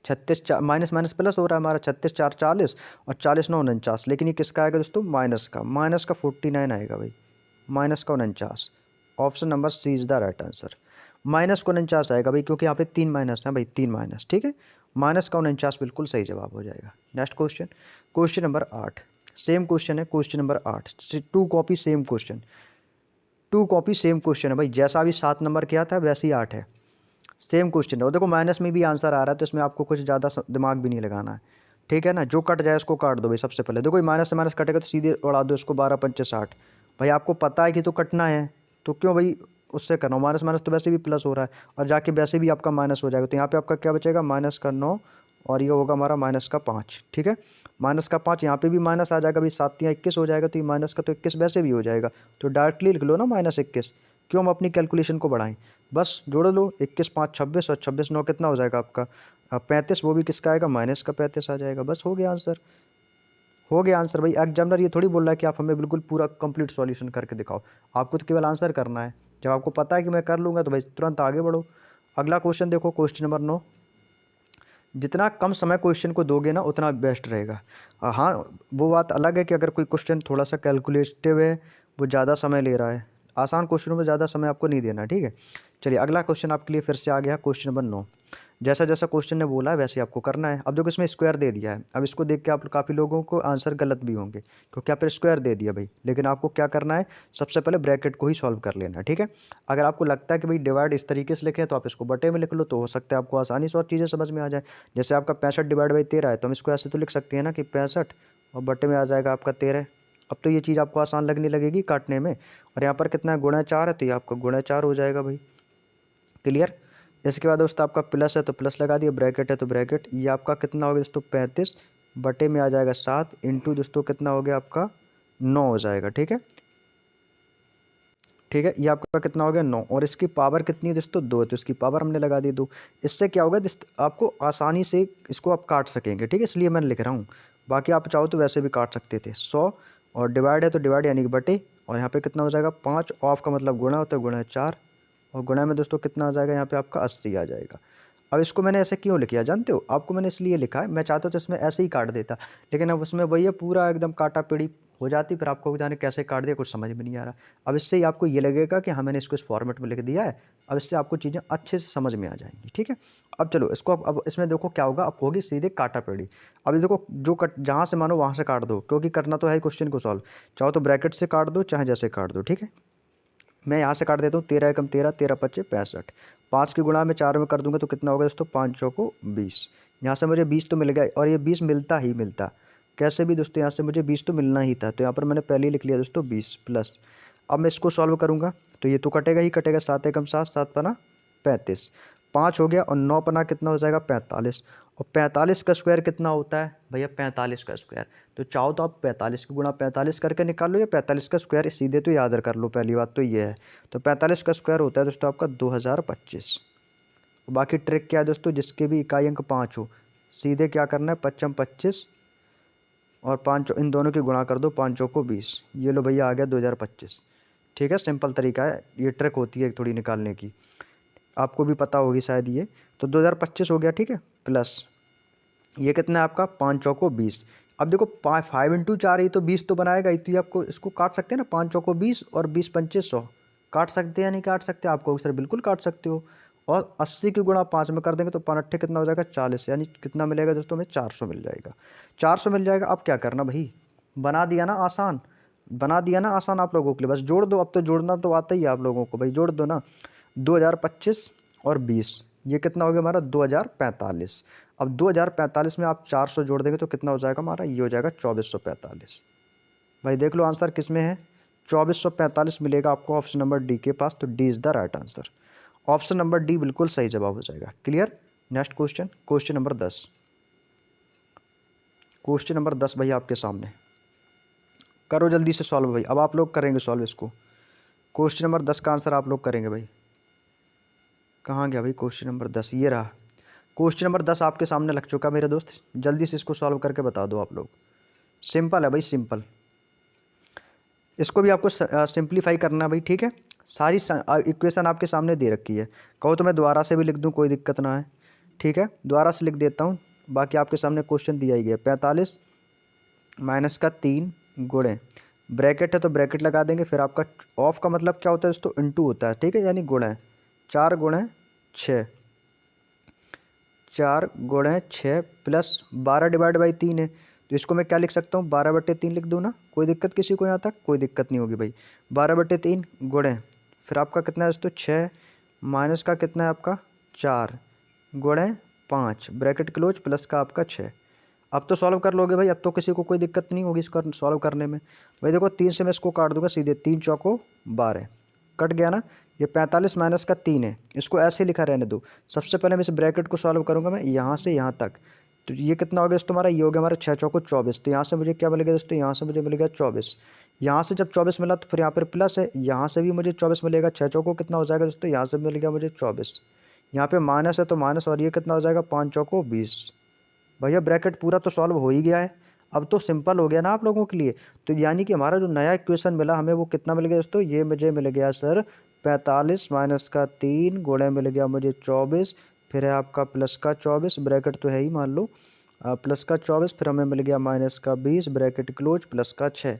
36 माइनस माइनस प्लस हो रहा है हमारा, 36 4 40 और 40 9 49। लेकिन ये किसका आएगा दोस्तों, माइनस का 49 आएगा भाई, -49। Option number C is the right answer. -49 आएगा भाई, क्योंकि यहाँ पे 3 माइनस है भाई, 3 माइनस, ठीक है। -49 बिल्कुल सही जवाब हो जाएगा। Next question, question number 8। Same question है, question number 8, 2 copy same question, 2 copy same question है भाई। जैसा अभी 7 नंबर किया था वैसे ही 8 है, सेम क्वेश्चन है। और देखो माइनस में भी आंसर आ रहा है तो इसमें आपको कुछ ज़्यादा दिमाग भी नहीं लगाना है, ठीक है ना। जो कट जाए उसको काट दो भाई। सबसे पहले देखो माइनस से माइनस कटेगा तो सीधे उड़ा दो इसको, 12 पंचे 60। भाई आपको पता है कि तो कटना है तो क्यों भाई उससे करना, माइनस माइनस तो वैसे भी प्लस हो रहा है और जाके वैसे भी आपका माइनस हो जाएगा। तो यहाँ पे आपका क्या बचेगा, -9 और ये होगा हमारा -5, ठीक है। -5, यहाँ पे भी माइनस आ जाएगा भाई, 7 या 21 हो जाएगा, तो ये माइनस का तो 21 वैसे भी हो जाएगा। तो डायरेक्टली लिख लो ना -21, क्यों हम अपनी कैलकुलेशन को बढ़ाएं। बस जोड़ लो, 21 5 26 और 26 9 कितना हो जाएगा आपका 35, वो भी किसका आएगा, माइनस का 35 आ जाएगा। बस हो गया आंसर, हो गया आंसर भाई। एग्जामिनर ये थोड़ी बोल रहा है कि आप हमें बिल्कुल पूरा कंप्लीट सॉल्यूशन करके दिखाओ, आपको तो केवल आंसर करना है। जब आपको पता है कि मैं कर लूँगा तो भाई तुरंत आगे बढ़ो। अगला क्वेश्चन देखो, क्वेश्चन नंबर 9। जितना कम समय क्वेश्चन को दोगे ना उतना बेस्ट रहेगा। हाँ, वो बात अलग है कि अगर कोई क्वेश्चन थोड़ा सा कैलकुलेटिव है, वो ज़्यादा समय ले रहा है, आसान क्वेश्चनों में ज़्यादा समय आपको नहीं देना, ठीक है। चलिए अगला क्वेश्चन आपके लिए फिर से आ गया, क्वेश्चन नंबर 9। जैसा जैसा क्वेश्चन ने बोला है वैसे आपको करना है। अब देखो इसमें स्क्वायर दे दिया है, अब इसको देख के आप काफ़ी लोगों को आंसर गलत भी होंगे क्योंकि आप स्क्वायर दे दिया भाई, लेकिन आपको क्या करना है, सबसे पहले ब्रैकेट को ही सॉल्व कर लेना है, ठीक है। अगर आपको लगता है कि भाई डिवाइड इस तरीके से लिखे तो आप इसको बटे में लिख लो, तो हो सकता है आपको आसानी से और चीज़ें समझ में आ जाए। जैसे आपका 65 डिवाइड बाई 13 है, तो हम इसको ऐसे तो लिख सकते हैं ना कि 65 और बटे में आ जाएगा आपका 13। अब तो ये चीज़ आपको आसान लगने लगेगी काटने में। और यहाँ पर कितना है, गुणा 4 है, तो ये आपका गुणा 4 हो जाएगा भाई। क्लियर। इसके बाद दोस्तों आपका प्लस है तो प्लस लगा दिया, ब्रैकेट है तो ब्रैकेट, ये आपका कितना हो गया दोस्तों 35 बटे में आ जाएगा 7 इंटू दोस्तों कितना हो गया आपका 9 हो जाएगा, ठीक है। ठीक है, ये आपका कितना हो गया 9, और इसकी पावर कितनी है दोस्तों 2, तो इसकी पावर हमने लगा दी 2। इससे क्या होगा आपको आसानी से इसको आप काट सकेंगे, ठीक है, इसलिए मैं लिख रहा हूँ। बाकी आप चाहो तो वैसे भी काट सकते थे। 100 और डिवाइड है तो डिवाइड यानी कि बटे, और यहाँ पे कितना हो जाएगा 5, ऑफ का मतलब गुणा होता है, गुणा 4, और गुणा में दोस्तों कितना आ जाएगा यहाँ पे आपका 80 आ जाएगा। अब इसको मैंने ऐसे क्यों लिखा जानते हो, आपको मैंने इसलिए लिखा है, मैं चाहता तो इसमें ऐसे ही काट देता, लेकिन अब उसमें वही है पूरा एकदम काटा पीड़ी हो जाती, फिर आपको जाने कैसे काट दिया कुछ समझ में नहीं आ रहा। अब इससे ही आपको ये लगेगा कि हाँ मैंने इसको इस फॉर्मेट में लिख दिया है, अब इससे आपको चीज़ें अच्छे से समझ में आ जाएंगी, ठीक है। अब चलो इसको अब इसमें देखो क्या होगा, अब होगी सीधे काटा पीड़ी। अब ये देखो जो कट जहाँ से मानो वहाँ से काट दो, क्योंकि करना तो है क्वेश्चन को सॉल्व, चाहो तो ब्रैकेट से काट दो चाहे जैसे काट दो, ठीक है। मैं यहाँ से काट देता हूँ, 13 एकम 13, 13 पच्चे 65, 5 की गुणा में 4 में कर दूंगा तो कितना होगा दोस्तों 5 चौको 20। यहाँ से मुझे 20 तो मिल गया, और ये 20 मिलता ही मिलता, कैसे भी दोस्तों यहाँ से मुझे 20 तो मिलना ही था, तो यहाँ पर मैंने पहले ही लिख लिया दोस्तों 20 प्लस। अब मैं इसको सॉल्व करूँगा तो ये तो कटेगा ही कटेगा, 7 एकम 7, 7 पना 35, 5 हो गया, और 9 पना कितना हो जाएगा 45, और 45 का स्क्वायर कितना होता है भैया 45 का स्क्वायर, तो चाहो तो आप 45 की गुणा 45 करके निकाल लो, या 45 का स्क्वायर सीधे तो याद कर लो, पहली बात तो ये है। तो 45 का स्क्वायर होता है दोस्तों आपका 2025। बाकी ट्रिक क्या है दोस्तों, जिसके भी इकाई अंक 5 हो, सीधे क्या करना है 5 25 और 5 इन दोनों की गुणा कर दो, 5 को 20, ये लो भैया आ गया 2025। ठीक है, सिंपल तरीका है, ये ट्रिक होती है थोड़ी निकालने की, आपको भी पता होगी शायद ये। तो 2025 हो गया, ठीक है, प्लस ये कितना है आपका 5 चौको 20। अब देखो 5 इंटू 4 ही तो 20 तो बनाएगा ही, तो ये आपको इसको काट सकते हैं ना, 5 चौको 20 और 20 पंचे 100, काट सकते हैं या नहीं काट सकते, आपको सर बिल्कुल काट सकते हो। और 80 की गुणा 5 में कर देंगे तो 5 अट्ठे कितना हो जाएगा 40, यानी कितना मिलेगा दोस्तों हमें 400 मिल जाएगा, 400 मिल जाएगा। अब क्या करना भाई, बना दिया ना आसान, बना दिया ना आसान आप लोगों के लिए, बस जोड़ दो, अब तो जोड़ना तो आता ही है आप लोगों को भाई, जोड़ दो ना, 2025 और 20, ये कितना हो गया हमारा 2045। अब 2045 में आप 400 जोड़ देंगे तो कितना हो जाएगा हमारा, ये हो जाएगा 2445। भाई देख लो आंसर किस में है, 2445 मिलेगा आपको ऑप्शन नंबर डी के पास, तो D is the right answer. Option number D बिल्कुल सही जवाब हो जाएगा। Clear. Next question, question number 10, question number 10 भाई आपके सामने, करो जल्दी से सॉल्व भाई, अब आप लोग करेंगे सॉल्व इसको। क्वेश्चन नंबर 10 का आंसर आप लोग करेंगे भाई, कहाँ गया भाई क्वेश्चन नंबर 10, ये रहा। क्वेश्चन नंबर 10 आपके सामने लग चुका मेरे दोस्त, जल्दी से इसको सॉल्व करके बता दो आप लोग। सिंपल है भाई, सिंपल, इसको भी आपको सिंप्लीफाई करना है भाई, ठीक है। सारी इक्वेशन आपके सामने दे रखी है, कहो तो मैं दोबारा से भी लिख दूं, कोई दिक्कत ना है, ठीक है, दोबारा से लिख देता हूँ। बाकी आपके सामने क्वेश्चन दिया ही गया, 45 माइनस का 3 गुणे, ब्रैकेट है तो ब्रैकेट लगा देंगे, फिर आपका ऑफ का मतलब क्या होता है दोस्तों, इंटू होता है, ठीक है, यानी गुणे 4 गुणे 6, 4 गुणे 6 प्लस 12 डिवाइड बाई 3 है, तो इसको मैं क्या लिख सकता हूँ 12/3 लिख दूँ ना, कोई दिक्कत किसी को यहाँ तक, कोई दिक्कत नहीं होगी भाई। 12/3 गुणे, फिर आपका कितना है दोस्तों 6, माइनस का कितना है आपका 4 गुणे 5 ब्रैकेट क्लोज, प्लस का आपका 6। अब तो सॉल्व कर लोगे भाई, अब तो किसी को कोई दिक्कत नहीं होगी इसको सॉल्व करने में। भाई देखो 3 से मैं इसको काट दूंगा सीधे, 3 चौको 12, कट गया ना। ये 45 माइनस का 3 है, इसको ऐसे ही लिखा रहने दो। सबसे पहले मैं इस ब्रैकेट को सॉल्व करूंगा मैं यहाँ से यहाँ तक, तो ये कितना हो गया दोस्तों हमारा, ये हो गया हमारा 6 चौको 24, तो यहाँ से मुझे क्या मिल गया दोस्तों, यहाँ से मुझे मिल गया 24। यहाँ से जब 24 मिला तो फिर यहाँ पर प्लस है, यहाँ से भी मुझे 24 मिलेगा, 6 चौको कितना हो जाएगा दोस्तों, यहाँ से मिल गया मुझे 24, यहाँ पे माइनस है तो माइनस, और ये कितना हो जाएगा 5 चौको 20। भैया ब्रैकेट पूरा तो सॉल्व हो ही गया है, अब तो सिंपल हो गया ना आप लोगों के लिए। तो यानी कि हमारा जो नया इक्वेशन मिला हमें वो कितना मिल गया दोस्तों, ये मुझे मिल गया सर 45 माइनस का 3 गुणे मिल गया मुझे 24, फिर है आपका प्लस का 24 ब्रैकेट तो है ही मान लो, प्लस का 24, फिर हमें मिल गया माइनस का 20 ब्रैकेट क्लोज, प्लस का 6।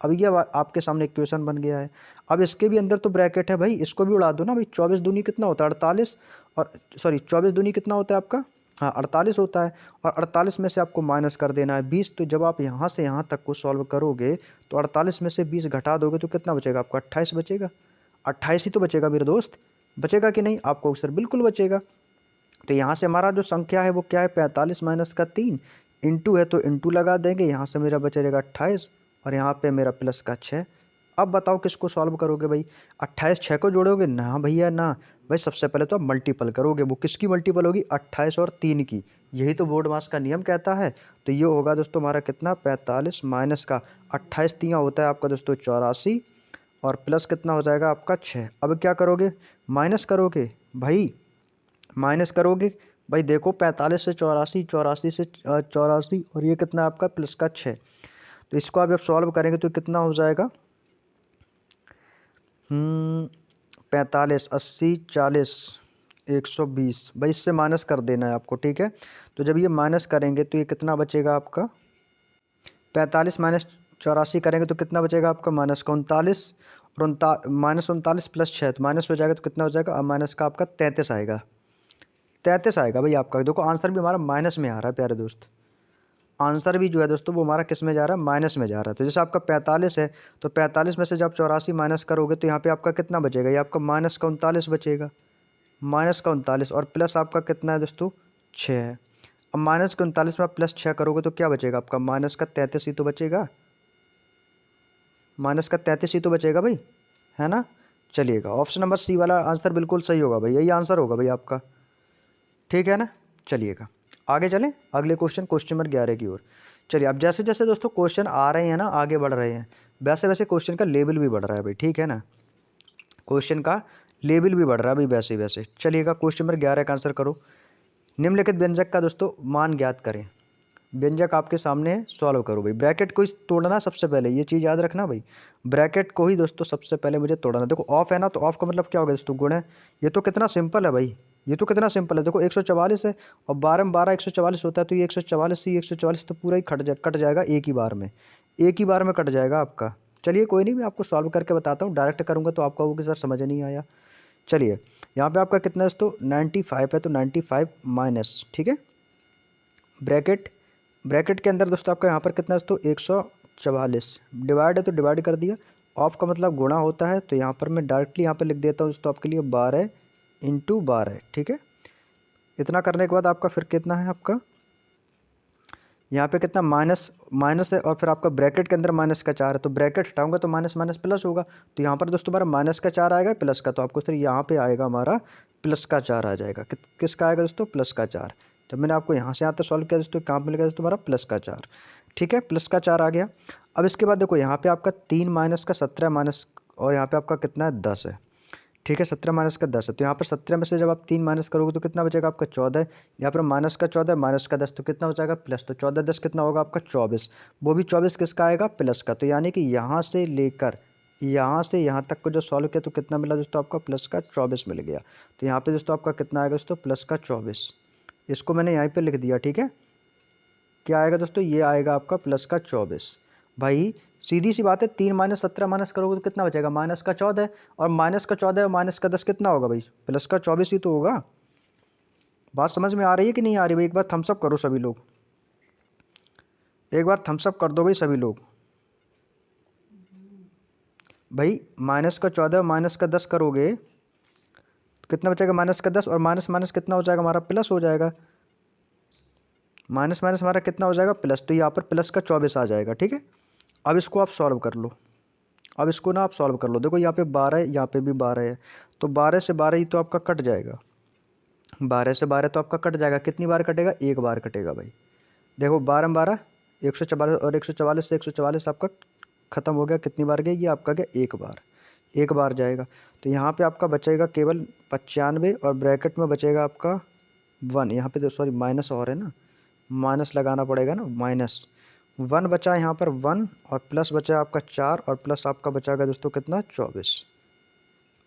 अब ये आपके सामने इक्वेशन बन गया है। अब इसके भी अंदर तो ब्रैकेट है भाई, इसको भी उड़ा दो ना भाई, 24 दूनी कितना होता है 48, और सॉरी 24 दूनी कितना होता है आपका, हाँ 48 होता है। और 48 में से आपको माइनस कर देना है 20। तो जब आप यहाँ से यहाँ तक को सॉल्व करोगे तो 48 में से 20 घटा दोगे तो कितना बचेगा आपको, 28 बचेगा। 28 ही तो बचेगा मेरे दोस्त, बचेगा कि नहीं आपको सर, बिल्कुल बचेगा। तो यहाँ से हमारा जो संख्या है वो क्या है, 45 माइनस का 3 इंटू है तो इंटू लगा देंगे, यहाँ से मेरा बचेगा 28 और यहाँ पे मेरा प्लस का 6। अब बताओ किसको सॉल्व करोगे भाई, 28 6 को जोड़ोगे ना भैया ना, भाई सबसे पहले तो आप मल्टीपल करोगे, वो किसकी मल्टीपल होगी, 28 और 3 की, यही तो बोर्ड मास का नियम कहता है। तो ये होगा दोस्तों हमारा कितना, 45 माइनस का 28 3 होता है आपका दोस्तों 84 और प्लस कितना हो जाएगा आपका 6। अब क्या करोगे, माइनस करोगे भाई, माइनस करोगे भाई, देखो 45 से 84, 84 से 84 और ये कितना आपका प्लस का 6। तो इसको आप जब सॉल्व करेंगे तो कितना हो जाएगा, 45 80 40 120, भाई इससे माइनस कर देना है आपको, ठीक है। तो जब ये माइनस करेंगे तो ये कितना बचेगा आपका, 45 माइनस 84 करेंगे तो कितना बचेगा आपका, माइनस का 39 और माइनस 39 प्लस 6 तो माइनस हो जाएगा, तो कितना हो जाएगा, अब माइनस का आपका 33 आएगा, 33 आएगा भाई आपका। देखो आंसर भी हमारा माइनस में आ रहा है प्यारे दोस्त, आंसर भी जो है दोस्तों वो हमारा किस में जा रहा है, माइनस में जा रहा है। तो जैसे आपका 45 है तो 45 में से जब 84 माइनस करोगे तो यहाँ पे आपका कितना बचेगा, ये आपका माइनस का 39 बचेगा, माइनस का 39 और प्लस आपका कितना है दोस्तों, 6 है। अब माइनस के 39 में आप प्लस 6 करोगे तो क्या बचेगा आपका, माइनस का 33 ही तो बचेगा, माइनस का 33 ही तो बचेगा भाई, है ना। चलिएगा ऑप्शन नंबर सी वाला आंसर बिल्कुल सही होगा भाई, यही आंसर होगा भाई आपका, ठीक है ना। चलिएगा आगे चलें, अगले क्वेश्चन, क्वेश्चन नंबर 11 की ओर। चलिए अब जैसे जैसे दोस्तों क्वेश्चन आ रहे हैं ना, आगे बढ़ रहे हैं, वैसे वैसे क्वेश्चन का लेवल भी बढ़ रहा है भाई, ठीक है ना, क्वेश्चन का लेवल भी बढ़ रहा है भाई वैसे वैसे। चलिएगा क्वेश्चन नंबर 11 का आंसर करो। निम्नलिखित व्यंजक का दोस्तों मान ज्ञात करें। व्यंजक आपके सामने है, सॉल्व करो भाई। ब्रैकेट को ही तोड़ना सबसे पहले, ये चीज़ याद रखना भाई, ब्रैकेट को ही दोस्तों सबसे पहले मुझे तोड़ना। देखो ऑफ है ना, तो ऑफ का मतलब क्या होगा दोस्तों, गुण है। ये तो कितना सिंपल है भाई, ये तो कितना सिंपल है। देखो 144 है और 12 में 12 144 होता है, तो ये 144 से 144 तो पूरा ही कट जाएगा एक ही बार में, एक ही बार में कट जाएगा आपका। चलिए कोई नहीं, मैं आपको सॉल्व करके बताता हूँ, डायरेक्ट करूँगा तो आपका वो कि सर समझ नहीं आया। चलिए यहाँ पे आपका कितना है दोस्तों, 95 है, तो 95 माइनस, ठीक है, ब्रैकेट, ब्रैकेट के अंदर दोस्तों आपका यहाँ पर कितना है दोस्तों, 144, डिवाइड है तो डिवाइड कर दिया, ऑफ का मतलब गुणा होता है, तो यहाँ पर मैं डायरेक्टली यहाँ पर लिख देता हूँ दोस्तों आपके लिए 12 इंटू 12, ठीक है। इतना करने के बाद आपका फिर कितना है आपका, यहाँ पे कितना माइनस, माइनस है और फिर आपका ब्रैकेट के अंदर माइनस का 4 है, तो ब्रैकेट हटाऊंगा तो माइनस माइनस प्लस होगा, तो यहाँ पर दोस्तों हमारा माइनस का 4 आएगा प्लस का, तो आपको फिर यहाँ पे आएगा हमारा प्लस का 4 आ जाएगा। किसका आएगा दोस्तों, प्लस का 4। तो मैंने आपको यहाँ से यहाँ तक सॉल्व किया दोस्तों, कहाँ पे मिल गया दोस्तों हमारा प्लस का 4, ठीक है, प्लस का 4 आ गया। अब इसके बाद देखो यहाँ पे आपका 3 माइनस का 17 माइनस और यहाँ पे आपका कितना है 10 है, ठीक है, 17 माइनस का 10 है, तो यहाँ पर 17 में से जब आप 3 माइनस करोगे तो कितना बचेगा आपका 14। यहाँ पर माइनस का 14 माइनस का 10 तो कितना हो जाएगा प्लस, तो 14 10 कितना होगा आपका 24, वो भी 24 किसका आएगा, प्लस का। तो यानी कि यहाँ से लेकर यहाँ से यहाँ तक को जो सॉल्व किया तो कितना मिला दोस्तों आपका, प्लस का 24 मिल गया। तो यहाँ पे दोस्तों आपका कितना आएगा दोस्तों, प्लस का 24, इसको मैंने यहाँ पे लिख दिया, ठीक है। क्या आएगा दोस्तों, ये आएगा आपका प्लस का 24। भाई सीधी सी बात है, 3 माइनस 17 माइनस करोगे तो कितना बचेगा, माइनस का 14, और माइनस का 14 और माइनस का 10 कितना होगा भाई, प्लस का 24 ही तो होगा। बात समझ में आ रही है कि नहीं आ रही भाई, एक बार थम्सअप करो सभी लोग, एक बार थम्सअप कर दो भाई सभी लोग। भाई माइनस का 14 और माइनस का 10 करोगे तो कितना बचेगा, माइनस का 10 और माइनस माइनस कितना हो जाएगा हमारा, प्लस हो जाएगा, माइनस माइनस हमारा कितना हो जाएगा प्लस, तो यहाँ पर प्लस का 24 आ जाएगा, ठीक है। अब इसको आप सॉल्व कर लो, अब इसको ना आप सॉल्व कर लो। देखो यहाँ पे 12 है, यहाँ पे भी 12 है, तो 12 से 12 ही तो आपका कट जाएगा, 12 से 12 तो आपका कट जाएगा, कितनी बार कटेगा, एक बार कटेगा भाई। देखो 12 में 12 144 और 144 से 144 आपका ख़त्म हो गया, कितनी बार गया ये आपका, गया एक बार, एक बार जाएगा। तो यहाँ पे आपका बचेगा केवल 95 और ब्रैकेट में बचेगा आपका 1, यहाँ पे तो सॉरी माइनस और है ना, माइनस लगाना पड़ेगा ना, माइनस 1 बचा यहाँ पर 1 और प्लस बचा आपका 4 और प्लस आपका बचाएगा दोस्तों कितना 24।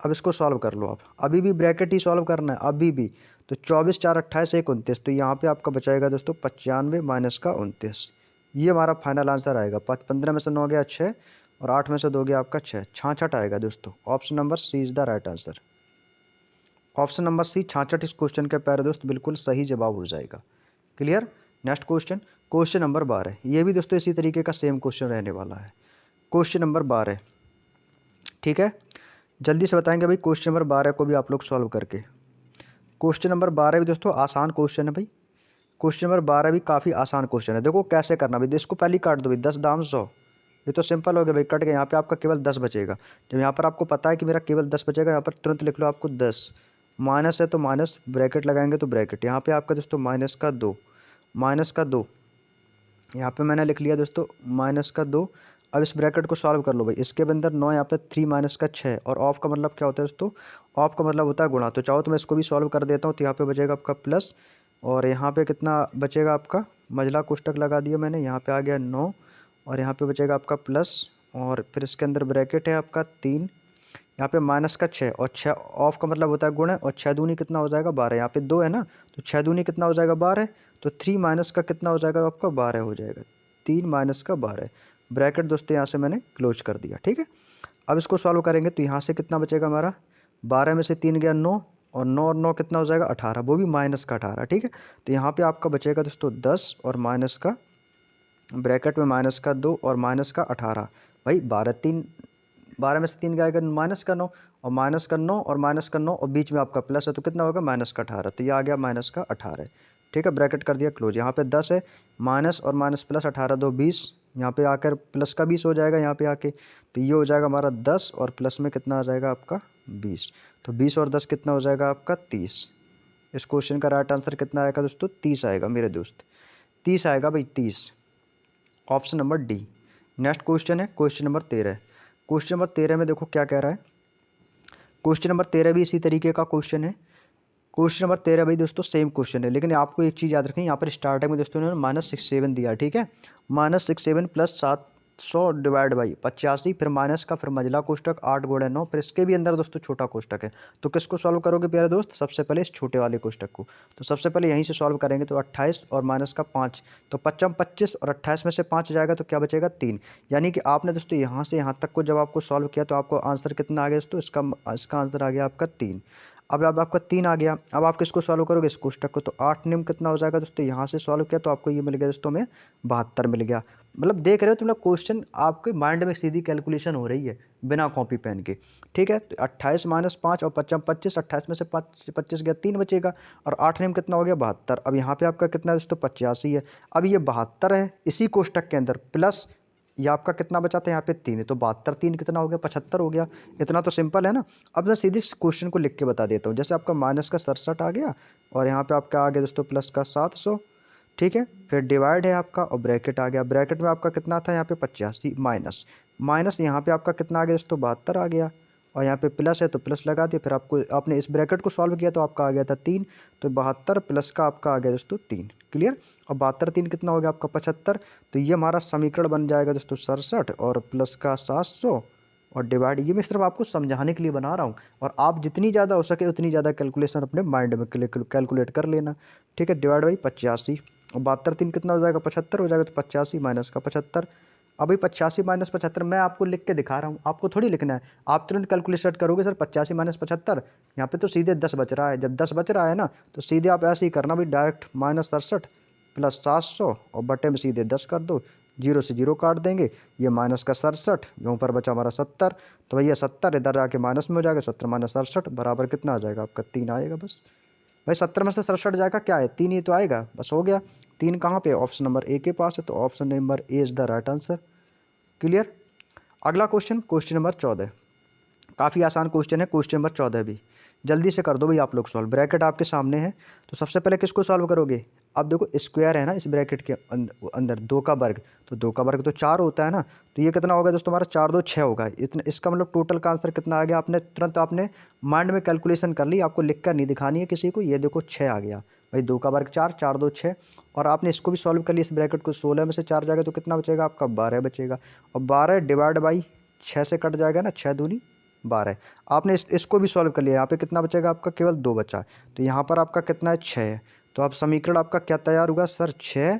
अब इसको सॉल्व कर लो आप, अभी भी ब्रैकेट ही सॉल्व करना है अभी भी। तो 24 4 28 1 29, तो यहाँ पे आपका बचाएगा दोस्तों 95 माइनस का 29, ये हमारा फाइनल आंसर आएगा। 15 में से 9 गया 6 और 8 में से 2 गया आपका 6, 66 आएगा दोस्तों। Option number C is the right answer. Option number C 66 इस क्वेश्चन का प्यारे दोस्त बिल्कुल सही जवाब हो जाएगा। Clear. Next question, question number 12, ये भी दोस्तों इसी तरीके का सेम क्वेश्चन रहने वाला है। क्वेश्चन नंबर 12, ठीक है, जल्दी से बताएंगे भाई क्वेश्चन नंबर 12 को भी आप लोग सॉल्व करके। क्वेश्चन नंबर 12 भी दोस्तों आसान क्वेश्चन है भाई। क्वेश्चन नंबर 12 भी काफ़ी आसान क्वेश्चन है। देखो कैसे करना भाई, इसको पहले काट दो भाई, 10 दाम 100, ये तो सिंपल हो गया भाई, कट गया। यहाँ पे आपका केवल 10 बचेगा। जब यहाँ पर आपको पता है कि मेरा केवल 10 बचेगा, यहाँ पर तुरंत लिख लो आपको 10, माइनस है तो माइनस, ब्रैकेट लगाएंगे तो ब्रैकेट, यहाँ पे आपका दोस्तों माइनस का 2, माइनस का 2, यहाँ पे मैंने लिख लिया दोस्तों माइनस का 2। अब इस ब्रैकेट को सॉल्व कर लो भाई, इसके अंदर 9, यहाँ पे 3 माइनस का 6, और ऑफ का मतलब क्या होता है दोस्तों, ऑफ का मतलब होता है गुणा। तो चाहो तो मैं इसको भी सॉल्व कर देता हूँ, तो यहाँ पे बचेगा आपका प्लस, और यहाँ पे कितना बचेगा आपका, मझला कोष्टक लगा दिया मैंने, यहाँ पे आ गया 9, और यहाँ पे बचेगा आपका प्लस, और फिर इसके अंदर ब्रैकेट है आपका 3, यहाँ पे माइनस का 6, और 6 ऑफ का मतलब होता है गुण है, और 6 दूनी कितना हो जाएगा 12, यहाँ पे 2 है ना, तो 6 दूनी कितना हो जाएगा 12, तो 3 माइनस का कितना हो जाएगा आपका 12 हो जाएगा, 3 माइनस का 12, ब्रैकेट दोस्तों यहाँ से मैंने क्लोज कर दिया। ठीक है, अब इसको सॉल्व करेंगे तो यहाँ से कितना बचेगा हमारा, 12 में से 3 गया 9, और 9 और 9 कितना हो जाएगा 18, वो भी माइनस का 18। ठीक है, तो यहाँ पे आपका बचेगा दोस्तों 10, और माइनस का, ब्रैकेट में माइनस का 2 और माइनस का 18, भाई 12 में से 3 गया माइनस का 9, और माइनस का 9 और माइनस का 9, और बीच में आपका प्लस है तो कितना होगा माइनस का 18, तो ये आ गया माइनस का 18। ठीक है, ब्रैकेट कर दिया क्लोज। यहाँ पे 10 है, माइनस और माइनस प्लस 18 2 20, यहाँ पे आकर प्लस का 20 हो जाएगा यहाँ पे आके, तो ये हो जाएगा हमारा 10, और प्लस में कितना आ जाएगा आपका 20, तो 20 और 10 कितना हो जाएगा आपका 30। इस क्वेश्चन का राइट आंसर कितना आएगा दोस्तों, 30 आएगा मेरे दोस्त, 30 आएगा भाई, 30, option number D. Next question है क्वेश्चन नंबर 13। क्वेश्चन नंबर 13 में देखो क्या कह रहा है, क्वेश्चन नंबर 13 भी इसी तरीके का क्वेश्चन है। क्वेश्चन नंबर 13 भाई दोस्तों सेम क्वेश्चन है, लेकिन आपको एक चीज़ याद रखें, यहाँ पर स्टार्टिंग में दोस्तों इन्होंने -67 दिया। ठीक है, -67 प्लस 700 डिवाइड बाई 85, फिर माइनस का, फिर मझला कोष्टक 8 गुणे 9, फिर इसके भी अंदर दोस्तों छोटा कोष्टक है। तो किसको सॉल्व करोगे प्यारे दोस्त, सबसे पहले इस छोटे वाले कोष्टक को, तो सबसे पहले यहीं से सॉल्व करेंगे, तो 28 और माइनस का 5, तो 55 25, और 28 में से 5 जाएगा तो क्या बचेगा 3। यानी कि आपने दोस्तों यहाँ से यहाँ तक को जब आपको सॉल्व किया तो आपको आंसर कितना आ गया दोस्तों, इसका आंसर आ गया आपका 3। अब आपका 3 आ गया, अब आप किसको सॉल्व करोगे इस कोष्टक को, तो 8 निम कितना हो जाएगा दोस्तों, यहाँ से सॉल्व किया तो आपको ये मिल गया दोस्तों में 72 मिल गया। मतलब देख रहे हो तुम लोग क्वेश्चन आपके माइंड में सीधी कैलकुलेशन हो रही है बिना कॉपी पेन के। ठीक है, तो 28 माइनस 5 और 55 25, 28 में से 5 25 गया 3 बचेगा, और 8 निम कितना हो गया 72। अब यहाँ पे आपका कितना है दोस्तों 85 है। अब ये 72 है इसी कोष्टक के अंदर, प्लस ये आपका कितना बचा था यहाँ पे 3 है, तो 72 3 कितना हो गया 75 हो गया। इतना तो सिंपल है ना। अब मैं सीधे क्वेश्चन को लिख के बता देता हूँ। जैसे आपका माइनस का 67 आ गया, और यहाँ पे आपका आ गया दोस्तों प्लस का 700। ठीक है, फिर डिवाइड है आपका, और ब्रैकेट आ गया, ब्रैकेट में आपका कितना था यहाँ पे 85, माइनस माइनस यहाँ पे आपका कितना आ गया दोस्तों 72 आ गया, और यहाँ पे प्लस है तो प्लस लगा दिया, फिर आपको आपने इस ब्रैकेट को सॉल्व किया तो आपका आ गया था 3, तो 72 प्लस का आपका आ गया दोस्तों 3। क्लियर। और 72 3 कितना हो गया आपका 75, तो ये हमारा समीकरण बन जाएगा दोस्तों 67, और प्लस का 700, और डिवाइड, ये मैं सिर्फ आपको समझाने के लिए बना रहा हूँ, और आप जितनी ज़्यादा हो सके उतनी ज़्यादा कैलकुलेशन अपने माइंड में कैलकुलेट कर लेना। ठीक है, डिवाइड बाई 85, और 72 3 कितना हो जाएगा 75 हो जाएगा, तो 85 माइनस का 75। अभी 85 माइनस 75 मैं आपको लिख के दिखा रहा हूँ, आपको थोड़ी लिखना है, आप तुरंत कैलकुलेशन करोगे सर 85 माइनस 75, यहाँ पे तो सीधे 10 बच रहा है। जब 10 बच रहा है ना, तो सीधे आप ऐसे ही करना भाई, डायरेक्ट -67 प्लस 700, और बटे में सीधे 10 कर दो, 0 से 0 काट देंगे, ये माइनस का 67, यहाँ पर बचा हमारा 70, तो भैया 70 इधर आके माइनस में हो जाएगा, 70 माइनस 67 बराबर कितना आ जाएगा आपका 3 आएगा बस। भाई 70 में से 67 जाएगा क्या है 3 ही तो आएगा, बस हो गया। 3 कहाँ पे, ऑप्शन नंबर ए के पास है, तो option number A is the right answer. Clear. अगला क्वेश्चन, क्वेश्चन नंबर 14, काफ़ी आसान क्वेश्चन है क्वेश्चन नंबर 14 भी, जल्दी से कर दो भाई आप लोग सॉल्व। ब्रैकेट आपके सामने है, तो सबसे पहले किसको सॉल्व करोगे, अब देखो स्क्वायर है ना इस ब्रैकेट के अंदर 2 का वर्ग, तो 2 का वर्ग तो 4 होता है ना, तो ये कितना होगा दोस्तों हमारा 4 2 6 होगा। इतना इसका मतलब टोटल का आंसर कितना आ गया, आपने तुरंत आपने माइंड में कैलकुलेशन कर ली, आपको लिख कर नहीं दिखानी है किसी को। ये देखो 6 आ गया भाई, 2 का वर्ग 4, 4 2 6, और आपने इसको भी सॉल्व कर लिया इस ब्रैकेट को, 16 में से 4 जाएगा तो कितना बचेगा आपका 12 बचेगा, और 12 डिवाइड बाई 6 से कट जाएगा ना, 6 दूनी 12। आपने इसको भी सॉल्व कर लिया, यहाँ पे कितना बचेगा आपका केवल 2 बचा है, तो यहाँ पर आपका कितना है 6 है, तो आप समीकरण आपका क्या तैयार होगा सर 6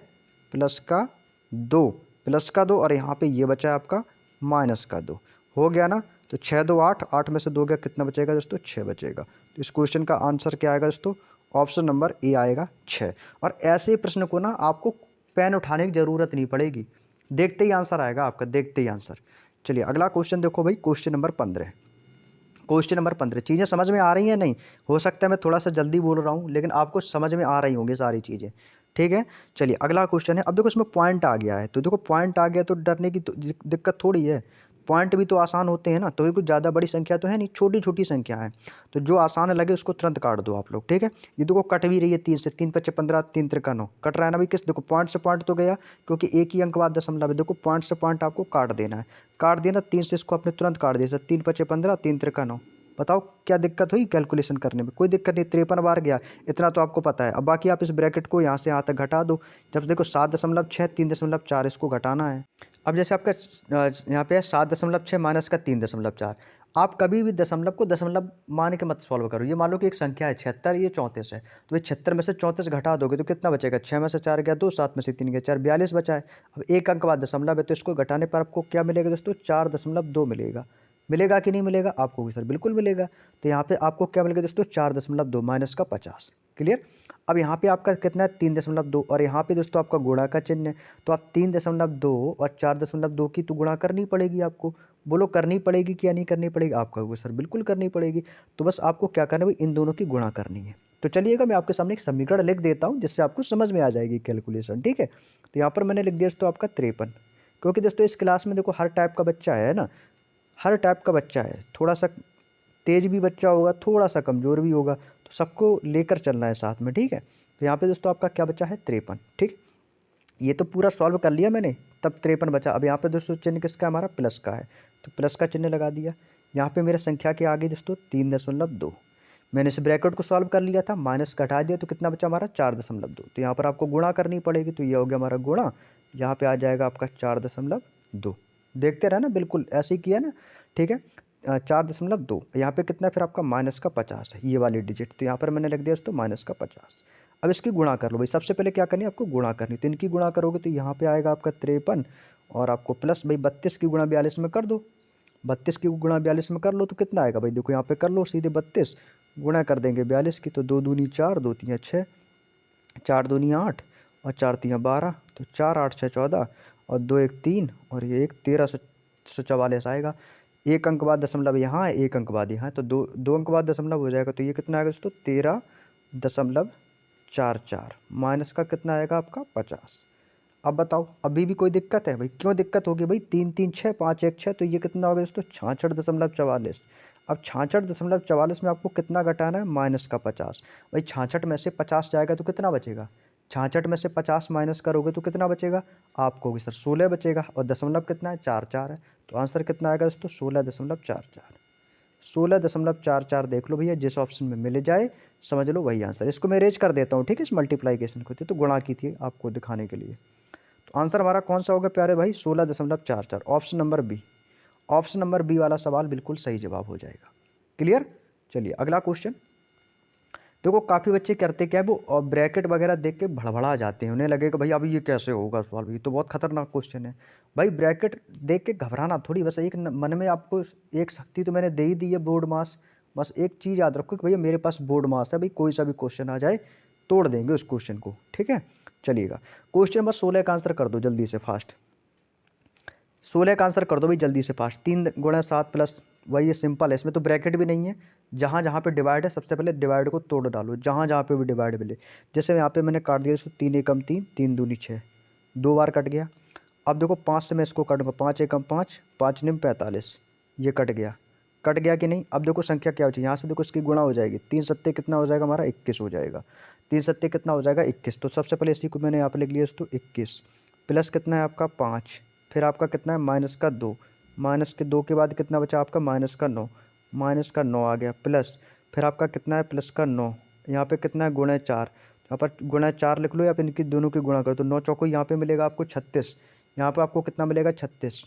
प्लस का 2 प्लस का 2, और यहाँ पे ये बचा है आपका माइनस का 2, हो गया ना। तो तो 6 2 8, 8 में से 2 गया, कितना बचेगा दोस्तों? 6 बचेगा। तो इस क्वेश्चन का आंसर क्या आएगा दोस्तों? ऑप्शन नंबर ए आएगा 6। और ऐसे प्रश्न को ना आपको पेन उठाने की ज़रूरत नहीं पड़ेगी, देखते ही आंसर आएगा आपका, देखते ही आंसर। चलिए अगला क्वेश्चन देखो भाई, क्वेश्चन नंबर 15। क्वेश्चन नंबर 15, चीज़ें समझ में आ रही हैं? नहीं, हो सकता है मैं थोड़ा सा जल्दी बोल रहा हूँ, लेकिन आपको समझ में आ रही होंगी सारी चीज़ें, ठीक है। चलिए अगला क्वेश्चन है। अब देखो इसमें पॉइंट आ गया है, तो देखो पॉइंट आ गया तो डरने की तो दिक्कत थोड़ी है। पॉइंट भी तो आसान होते हैं ना, तो ये कुछ ज़्यादा बड़ी संख्या तो है नहीं, छोटी छोटी संख्या है। तो जो आसान लगे उसको तुरंत काट दो आप लोग, ठीक है। ये देखो कट भी रही है 3 से, 3 पच्चे 15, 3 त्रिका 9, कट रहा है ना भाई। किस, देखो पॉइंट से पॉइंट तो गया, क्योंकि एक ही अंक बाद दशमलव है। देखो पॉइंट से पॉइंट आपको काट देना है, काट दिया ना, 3 से इसको आपने तुरंत काट दिया। 3 पच्चे 15, 3 त्रिका 9। बताओ क्या दिक्कत हुई कैलकुलेशन करने में? कोई दिक्कत नहीं, 53 बार गया, इतना तो आपको पता है। अब बाकी आप इस ब्रैकेट को यहाँ से यहाँ तक घटा दो। जब देखो 7.6, 3.4 इसको घटाना है। अब जैसे आपका यहाँ पे है 7.6 माइनस का 3.4। आप कभी भी दशमलव को दशमलव मान के मत सॉल्व करो। ये मान लो कि एक संख्या है 76, ये 34 है, तो ये 76 में से 34 घटा दोगे तो कितना बचेगा? 6 में से 4 गया 2, 7 में से 3 गया 4, 42 बचा है। अब एक अंक बाद दशमलव है, तो इसको घटाने पर आपको क्या मिलेगा दोस्तों? 4.2 मिलेगा। मिलेगा कि नहीं मिलेगा? आपको भी सर बिल्कुल मिलेगा। तो यहाँ पे आपको क्या मिलेगा दोस्तों? 4.2 माइनस का 50। क्लियर। अब यहाँ पे आपका कितना है? 3.2, और यहाँ पे दोस्तों आपका गुणा का चिन्ह है, तो आप 3.2 और 4.2 की तो गुणा करनी पड़ेगी आपको। बोलो करनी पड़ेगी कि या नहीं करनी पड़ेगी? आप कहोगे सर बिल्कुल करनी पड़ेगी। तो बस आपको क्या करना है भाई? इन दोनों की गुणा करनी है। तो चलिएगा मैं आपके सामने एक समीकरण लिख देता हूँ, जिससे आपको समझ में आ जाएगी कैलकुलेशन, ठीक है। तो यहाँ पर मैंने लिख दिया दोस्तों आपका 53, क्योंकि दोस्तों इस क्लास में देखो हर टाइप का बच्चा है ना, हर टाइप का बच्चा है। थोड़ा सा तेज भी बच्चा होगा, थोड़ा सा कमज़ोर भी होगा, तो सबको लेकर चलना है साथ में, ठीक है। तो यहाँ पे दोस्तों आपका क्या बचा है? 53, ठीक। ये तो पूरा सॉल्व कर लिया मैंने, तब 53 बचा। अब यहाँ पे दोस्तों चिन्ह किसका? हमारा प्लस का है, तो प्लस का चिन्ह लगा दिया। यहाँ पे मेरे संख्या के आगे दोस्तों 3.2। मैंने इस ब्रैकेट को सॉल्व कर लिया था, माइनस घटा दिया, तो कितना बचा हमारा? 4.2। तो यहाँ पर आपको गुणा करनी पड़ेगी, तो ये हो गया हमारा गुणा। यहाँ पे आ जाएगा आपका 4.2। देखते रहे ना, बिल्कुल ऐसे ही किया ना, ठीक है। 4.2, यहाँ पे कितना है फिर आपका? माइनस का 50 है, ये वाली डिजिट। तो यहाँ पर मैंने लिख दिया दोस्तों माइनस का 50। अब इसकी गुणा कर लो भाई, सबसे पहले क्या करनी है आपको? गुणा करनी। तो इनकी गुणा करोगे तो यहाँ पे आएगा आपका 53, और आपको प्लस भाई 32 की गुणा 42 में कर दो। 32 की गुणा 42 में कर लो तो कितना आएगा भाई? देखो यहाँ पे कर लो सीधे, 32 गुणा कर देंगे 42 की, तो 2 दूनी 4, 2 तियाँ 6, 4 दूनी 8, और 4 तियाँ 12, तो 4 8 6 14, और 2 1 3, और ये 1 1344 आएगा। एक अंक बाद दशमलव यहाँ है, एक अंक बाद यहाँ है, तो दो अंक बाद दशमलव हो जाएगा। तो ये कितना आएगा दोस्तों? 13.44 माइनस का कितना आएगा आपका? 50। अब बताओ अभी भी कोई दिक्कत है भाई? क्यों दिक्कत होगी भाई? 3 3 6 5 1 6, तो ये कितना हो गया दोस्तों? 66.44। अब 66.44 में आपको कितना घटाना है? माइनस का 50। भाई 66 में से 50 जाएगा तो कितना बचेगा? 66 में से 50 माइनस करोगे तो कितना बचेगा? आपको भी सर 16 बचेगा, और दशमलव कितना है? 4 4 है। तो आंसर कितना आएगा दोस्तों? 16.44। 16.44 देख लो भैया, जिस ऑप्शन में मिल जाए समझ लो वही आंसर। इसको मैं अरेंज कर देता हूँ, ठीक है। इस मल्टीप्लाइकेशन को तो गुणा की थी आपको दिखाने के लिए। तो आंसर हमारा कौन सा होगा प्यारे भाई? 16.44, option number B. Option number B वाला सवाल बिल्कुल सही जवाब हो जाएगा। क्लियर। चलिए अगला क्वेश्चन देखो। काफ़ी बच्चे करते क्या है, वो ब्रैकेट वगैरह देख के भड़बड़ा जाते हैं, उन्हें लगेगा भाई अभी ये कैसे होगा सवाल, ये तो बहुत खतरनाक क्वेश्चन है। भाई ब्रैकेट देख के घबराना थोड़ी, बस एक मन में आपको एक शक्ति तो मैंने दे ही दी है, बोर्ड मास। बस एक चीज़ याद रखो कि भैया मेरे पास बोर्ड मास है, भाई कोई सा भी क्वेश्चन आ जाए तोड़ देंगे उस क्वेश्चन को, ठीक है। चलिएगा क्वेश्चन नंबर 16 का आंसर कर दो जल्दी से फास्ट। 16 का आंसर कर दो भाई जल्दी से फास्ट। 3 गुणा 7 प्लस, वही ये सिंपल है, इसमें तो ब्रैकेट भी नहीं है। जहाँ जहाँ पे डिवाइड है सबसे पहले डिवाइड को तोड़ डालो, जहाँ जहाँ पे भी डिवाइड मिले। जैसे यहाँ पे मैंने काट दिया इसको, 3 एकम 3, 3 दूनी 6, 2 बार कट गया। अब देखो 5 से मैं इसको काटूंगा, 5 एकम 5, 5 निम 45, ये कट गया। कट गया कि नहीं? अब देखो संख्या क्या हो जाएगी, यहाँ से देखो इसकी गुणा हो जाएगी। 3 सत्ते कितना हो जाएगा हमारा? 21 हो जाएगा। 3 सत्ते कितना हो जाएगा? 21। तो सबसे पहले इसी को मैंने यहाँ पे लिख लिया इसको 21, प्लस कितना है आपका 5, फिर आपका कितना है? माइनस का 2, माइनस के 2 के बाद कितना बचा आपका? माइनस का 9, माइनस का 9 आ गया, प्लस फिर आपका कितना है? प्लस का 9। यहाँ पे कितना है? गुणा 4, यहाँ पर गुणा 4 लिख लो, या फिर इनकी दोनों की गुणा करो, तो 9 चौको यहाँ पे मिलेगा आपको 36, यहाँ पे आपको कितना मिलेगा? 36।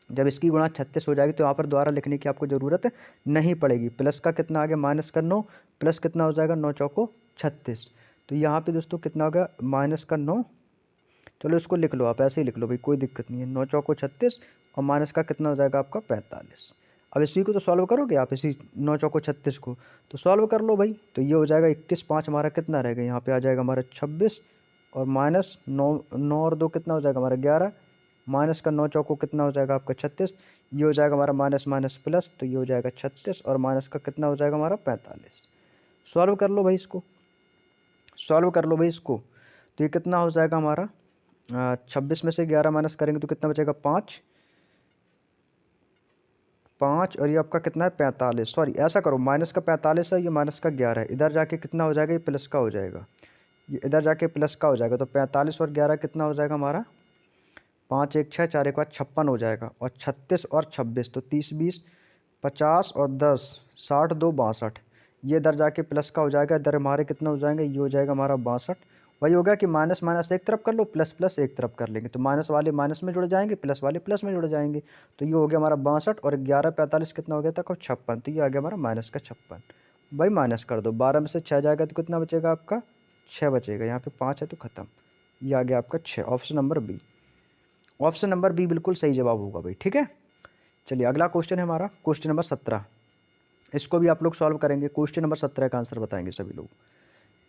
जब इसकी गुणा 36 हो जाएगी तो यहाँ पर दोबारा लिखने की आपको ज़रूरत नहीं पड़ेगी। प्लस का कितना आ गया? माइनस का 9, प्लस कितना हो जाएगा? 9 चौको 36। तो यहाँ पे दोस्तों कितना हो गया? माइनस का 9। चलो इसको लिख लो, आप ऐसे ही लिख लो भाई, कोई दिक्कत नहीं है। 9 चौको 36, और माइनस का कितना हो जाएगा आपका? 45। अब इसी को तो सॉल्व करोगे आप, इसी 9 चौको 36 को तो सॉल्व कर लो भाई। तो ये हो जाएगा 21, 5 हमारा कितना रहेगा, यहाँ पे आ जाएगा हमारा 26 और माइनस 9, 9 और 2 कितना हो जाएगा हमारा 11, माइनस का 9 चौको कितना हो जाएगा आपका 36, ये हो जाएगा हमारा माइनस माइनस प्लस, तो ये हो जाएगा 36 और माइनस का कितना हो जाएगा हमारा 45। सॉल्व कर लो भाई इसको, सॉल्व कर लो भाई इसको। तो ये कितना हो जाएगा हमारा 26 में से 11 माइनस करेंगे तो कितना बचेगा 5, 5 और ये आपका कितना है 45। सॉरी ऐसा करो, माइनस का 45 है, ये माइनस का 11 है, इधर जाके कितना हो जाएगा, ये प्लस का हो जाएगा, ये इधर जाके प्लस का हो जाएगा। तो 45 और 11 कितना हो जाएगा हमारा 5 1 6 4 1 5 56 हो जाएगा। और 36 और 26 तो 30 20 50 और 10 60 2 62, ये इधर जाके प्लस का हो जाएगा, इधर हमारे कितना हो जाएंगे, ये हो जाएगा हमारा 62। वही होगा कि माइनस माइनस एक तरफ कर लो, प्लस प्लस एक तरफ कर लेंगे, तो माइनस वाले माइनस में जुड़ जाएंगे, प्लस वाले प्लस में जुड़ जाएंगे। तो ये हो गया हमारा 62 और 11 45 कितना हो गया था 56, तो ये आ गया हमारा माइनस का 56। भाई माइनस कर दो, 12 में से 6 जाएगा तो कितना बचेगा आपका 6 बचेगा, यहाँ पे 5 है तो खत्म, ये आ गया आपका 6, option number B. Option number B बिल्कुल सही जवाब होगा भाई, ठीक है। चलिए अगला क्वेश्चन है हमारा क्वेश्चन नंबर 17, इसको भी आप लोग सॉल्व करेंगे। क्वेश्चन नंबर 17 का आंसर बताएंगे सभी लोग।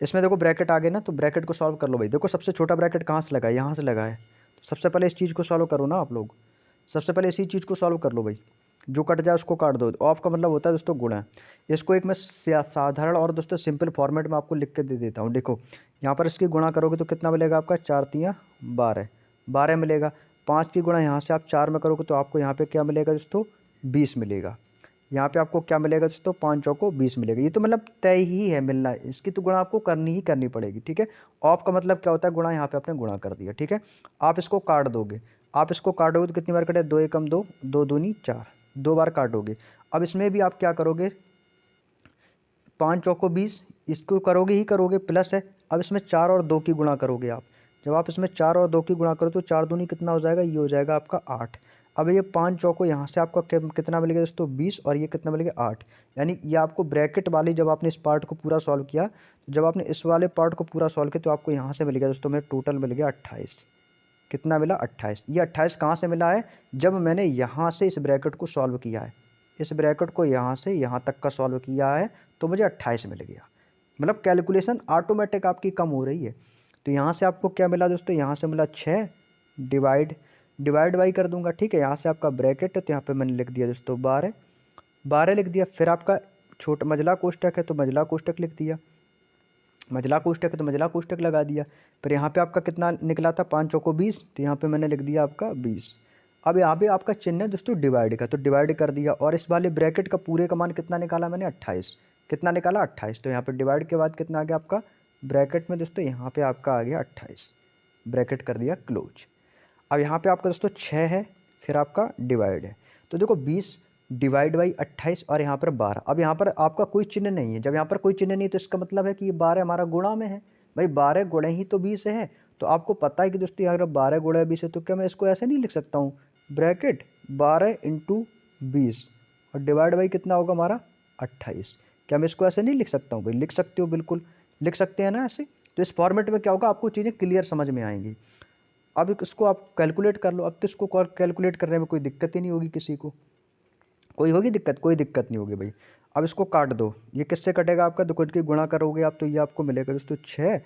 इसमें देखो ब्रैकेट आ गए ना, तो ब्रैकेट को सॉल्व कर लो भाई। देखो सबसे छोटा ब्रैकेट कहाँ से लगा है, यहाँ से लगा है, तो सबसे पहले इस चीज़ को सॉल्व करो ना आप लोग, सबसे पहले इसी चीज़ को सॉल्व कर लो भाई, जो कट जाए उसको काट दो। ऑफ का मतलब होता है दोस्तों गुणा। इसको एक मैं साधारण और दोस्तों सिंपल फॉर्मेट में आपको लिख के दे देता हूँ। देखो यहाँ पर इसकी गुणा करोगे तो कितना मिलेगा आपका 4 तियाँ 12, 12 मिलेगा। 5 की गुणा यहाँ से आप 4 में करोगे तो आपको यहाँ पे क्या मिलेगा दोस्तों 20 मिलेगा। यहाँ पे आपको क्या मिलेगा दोस्तों 5 चौको 20 मिलेगा। ये तो मतलब तय ही है मिलना, इसकी तो गुणा आपको करनी ही करनी पड़ेगी, ठीक है। ऑफ का मतलब क्या होता है गुणा, यहाँ पे आपने गुणा कर दिया, ठीक है। आप इसको काट दोगे, आप इसको काटोगे तो कितनी बार कटे, 2 एकम 2, 2 दूनी 4, 2 बार काटोगे। अब इसमें भी आप क्या करोगे, 5 चौको 20, इसको करोगे ही करोगे, प्लस है। अब इसमें 4 और 2 की गुणा करोगे आप, जब आप इसमें 4 और 2 की गुणा करो तो 4 दूनी कितना हो जाएगा, ये हो जाएगा आपका 8। अब ये 5 चौको यहाँ से आपका कितना मिलेगा दोस्तों 20 और ये कितना मिलेगा 8। यानी ये आपको ब्रैकेट वाली जब आपने इस पार्ट को पूरा सॉल्व किया, तो जब आपने इस वाले पार्ट को पूरा सॉल्व किया तो आपको यहाँ से मिल गया दोस्तों मेरे टोटल मिल गया 28। कितना मिला 28। ये 28 कहाँ से मिला है, जब मैंने यहाँ से इस ब्रैकेट को सॉल्व किया है, इस ब्रैकेट को यहाँ से यहाँ तक का सॉल्व किया है तो मुझे 28 मिल गया। मतलब कैलकुलेशन ऑटोमेटिक आपकी कम हो रही है। तो यहाँ से आपको क्या मिला दोस्तों, यहाँ से मिला 6, डिवाइड डिवाइड बाई कर दूंगा, ठीक है। यहाँ से आपका ब्रैकेट है तो यहाँ पे मैंने लिख दिया दोस्तों 12, 12 लिख दिया। फिर आपका छोटा मझला कोष्टक है तो मझला कोष्टक लिख दिया, मझला कोष्टक है तो मझला कोष्टक लगा दिया। फिर यहाँ पे आपका कितना निकला था 5 चौको 20, तो यहाँ पे मैंने लिख दिया आपका 20। अब यहाँ पे आपका चिन्ह है दोस्तों डिवाइड का, तो डिवाइड कर दिया। और इस वाले ब्रैकेट का पूरे का मान कितना निकाला मैंने 28, कितना निकाला 28। तो यहाँ पे डिवाइड के बाद कितना आ गया आपका ब्रैकेट में दोस्तों, यहाँ पे आपका आ गया 28, ब्रैकेट कर दिया क्लोज। अब यहाँ पे आपका दोस्तों 6 है, फिर आपका डिवाइड है, तो देखो 20 डिवाइड बाई 28 और यहाँ पर 12। अब यहाँ पर आपका कोई चिन्ह नहीं है, जब यहाँ पर कोई चिन्ह नहीं तो इसका मतलब है कि ये 12 हमारा गुणा में है। भाई 12 गुणे ही तो 20 है, तो आपको पता है कि दोस्तों अगर 12 गुणे 20 है तो क्या मैं इसको ऐसे नहीं लिख सकता हूँ, ब्रैकेट 12 इंटू 20 और डिवाइड बाई कितना होगा हमारा 28। क्या मैं इसको ऐसे नहीं लिख सकता हूँ, भाई लिख सकते हो, बिल्कुल लिख सकते हैं ना ऐसे। तो इस फॉर्मेट में क्या होगा, आपको चीज़ें क्लियर समझ में आएंगी। अब इसको आप कैलकुलेट कर लो, अब तो इसको कैलकुलेट करने में कोई दिक्कत ही नहीं होगी किसी को, कोई होगी दिक्कत, कोई दिक्कत नहीं होगी भाई। अब इसको काट दो, ये किससे कटेगा आपका, देखो इनकी गुणा करोगे आप तो ये आपको मिलेगा दोस्तों 6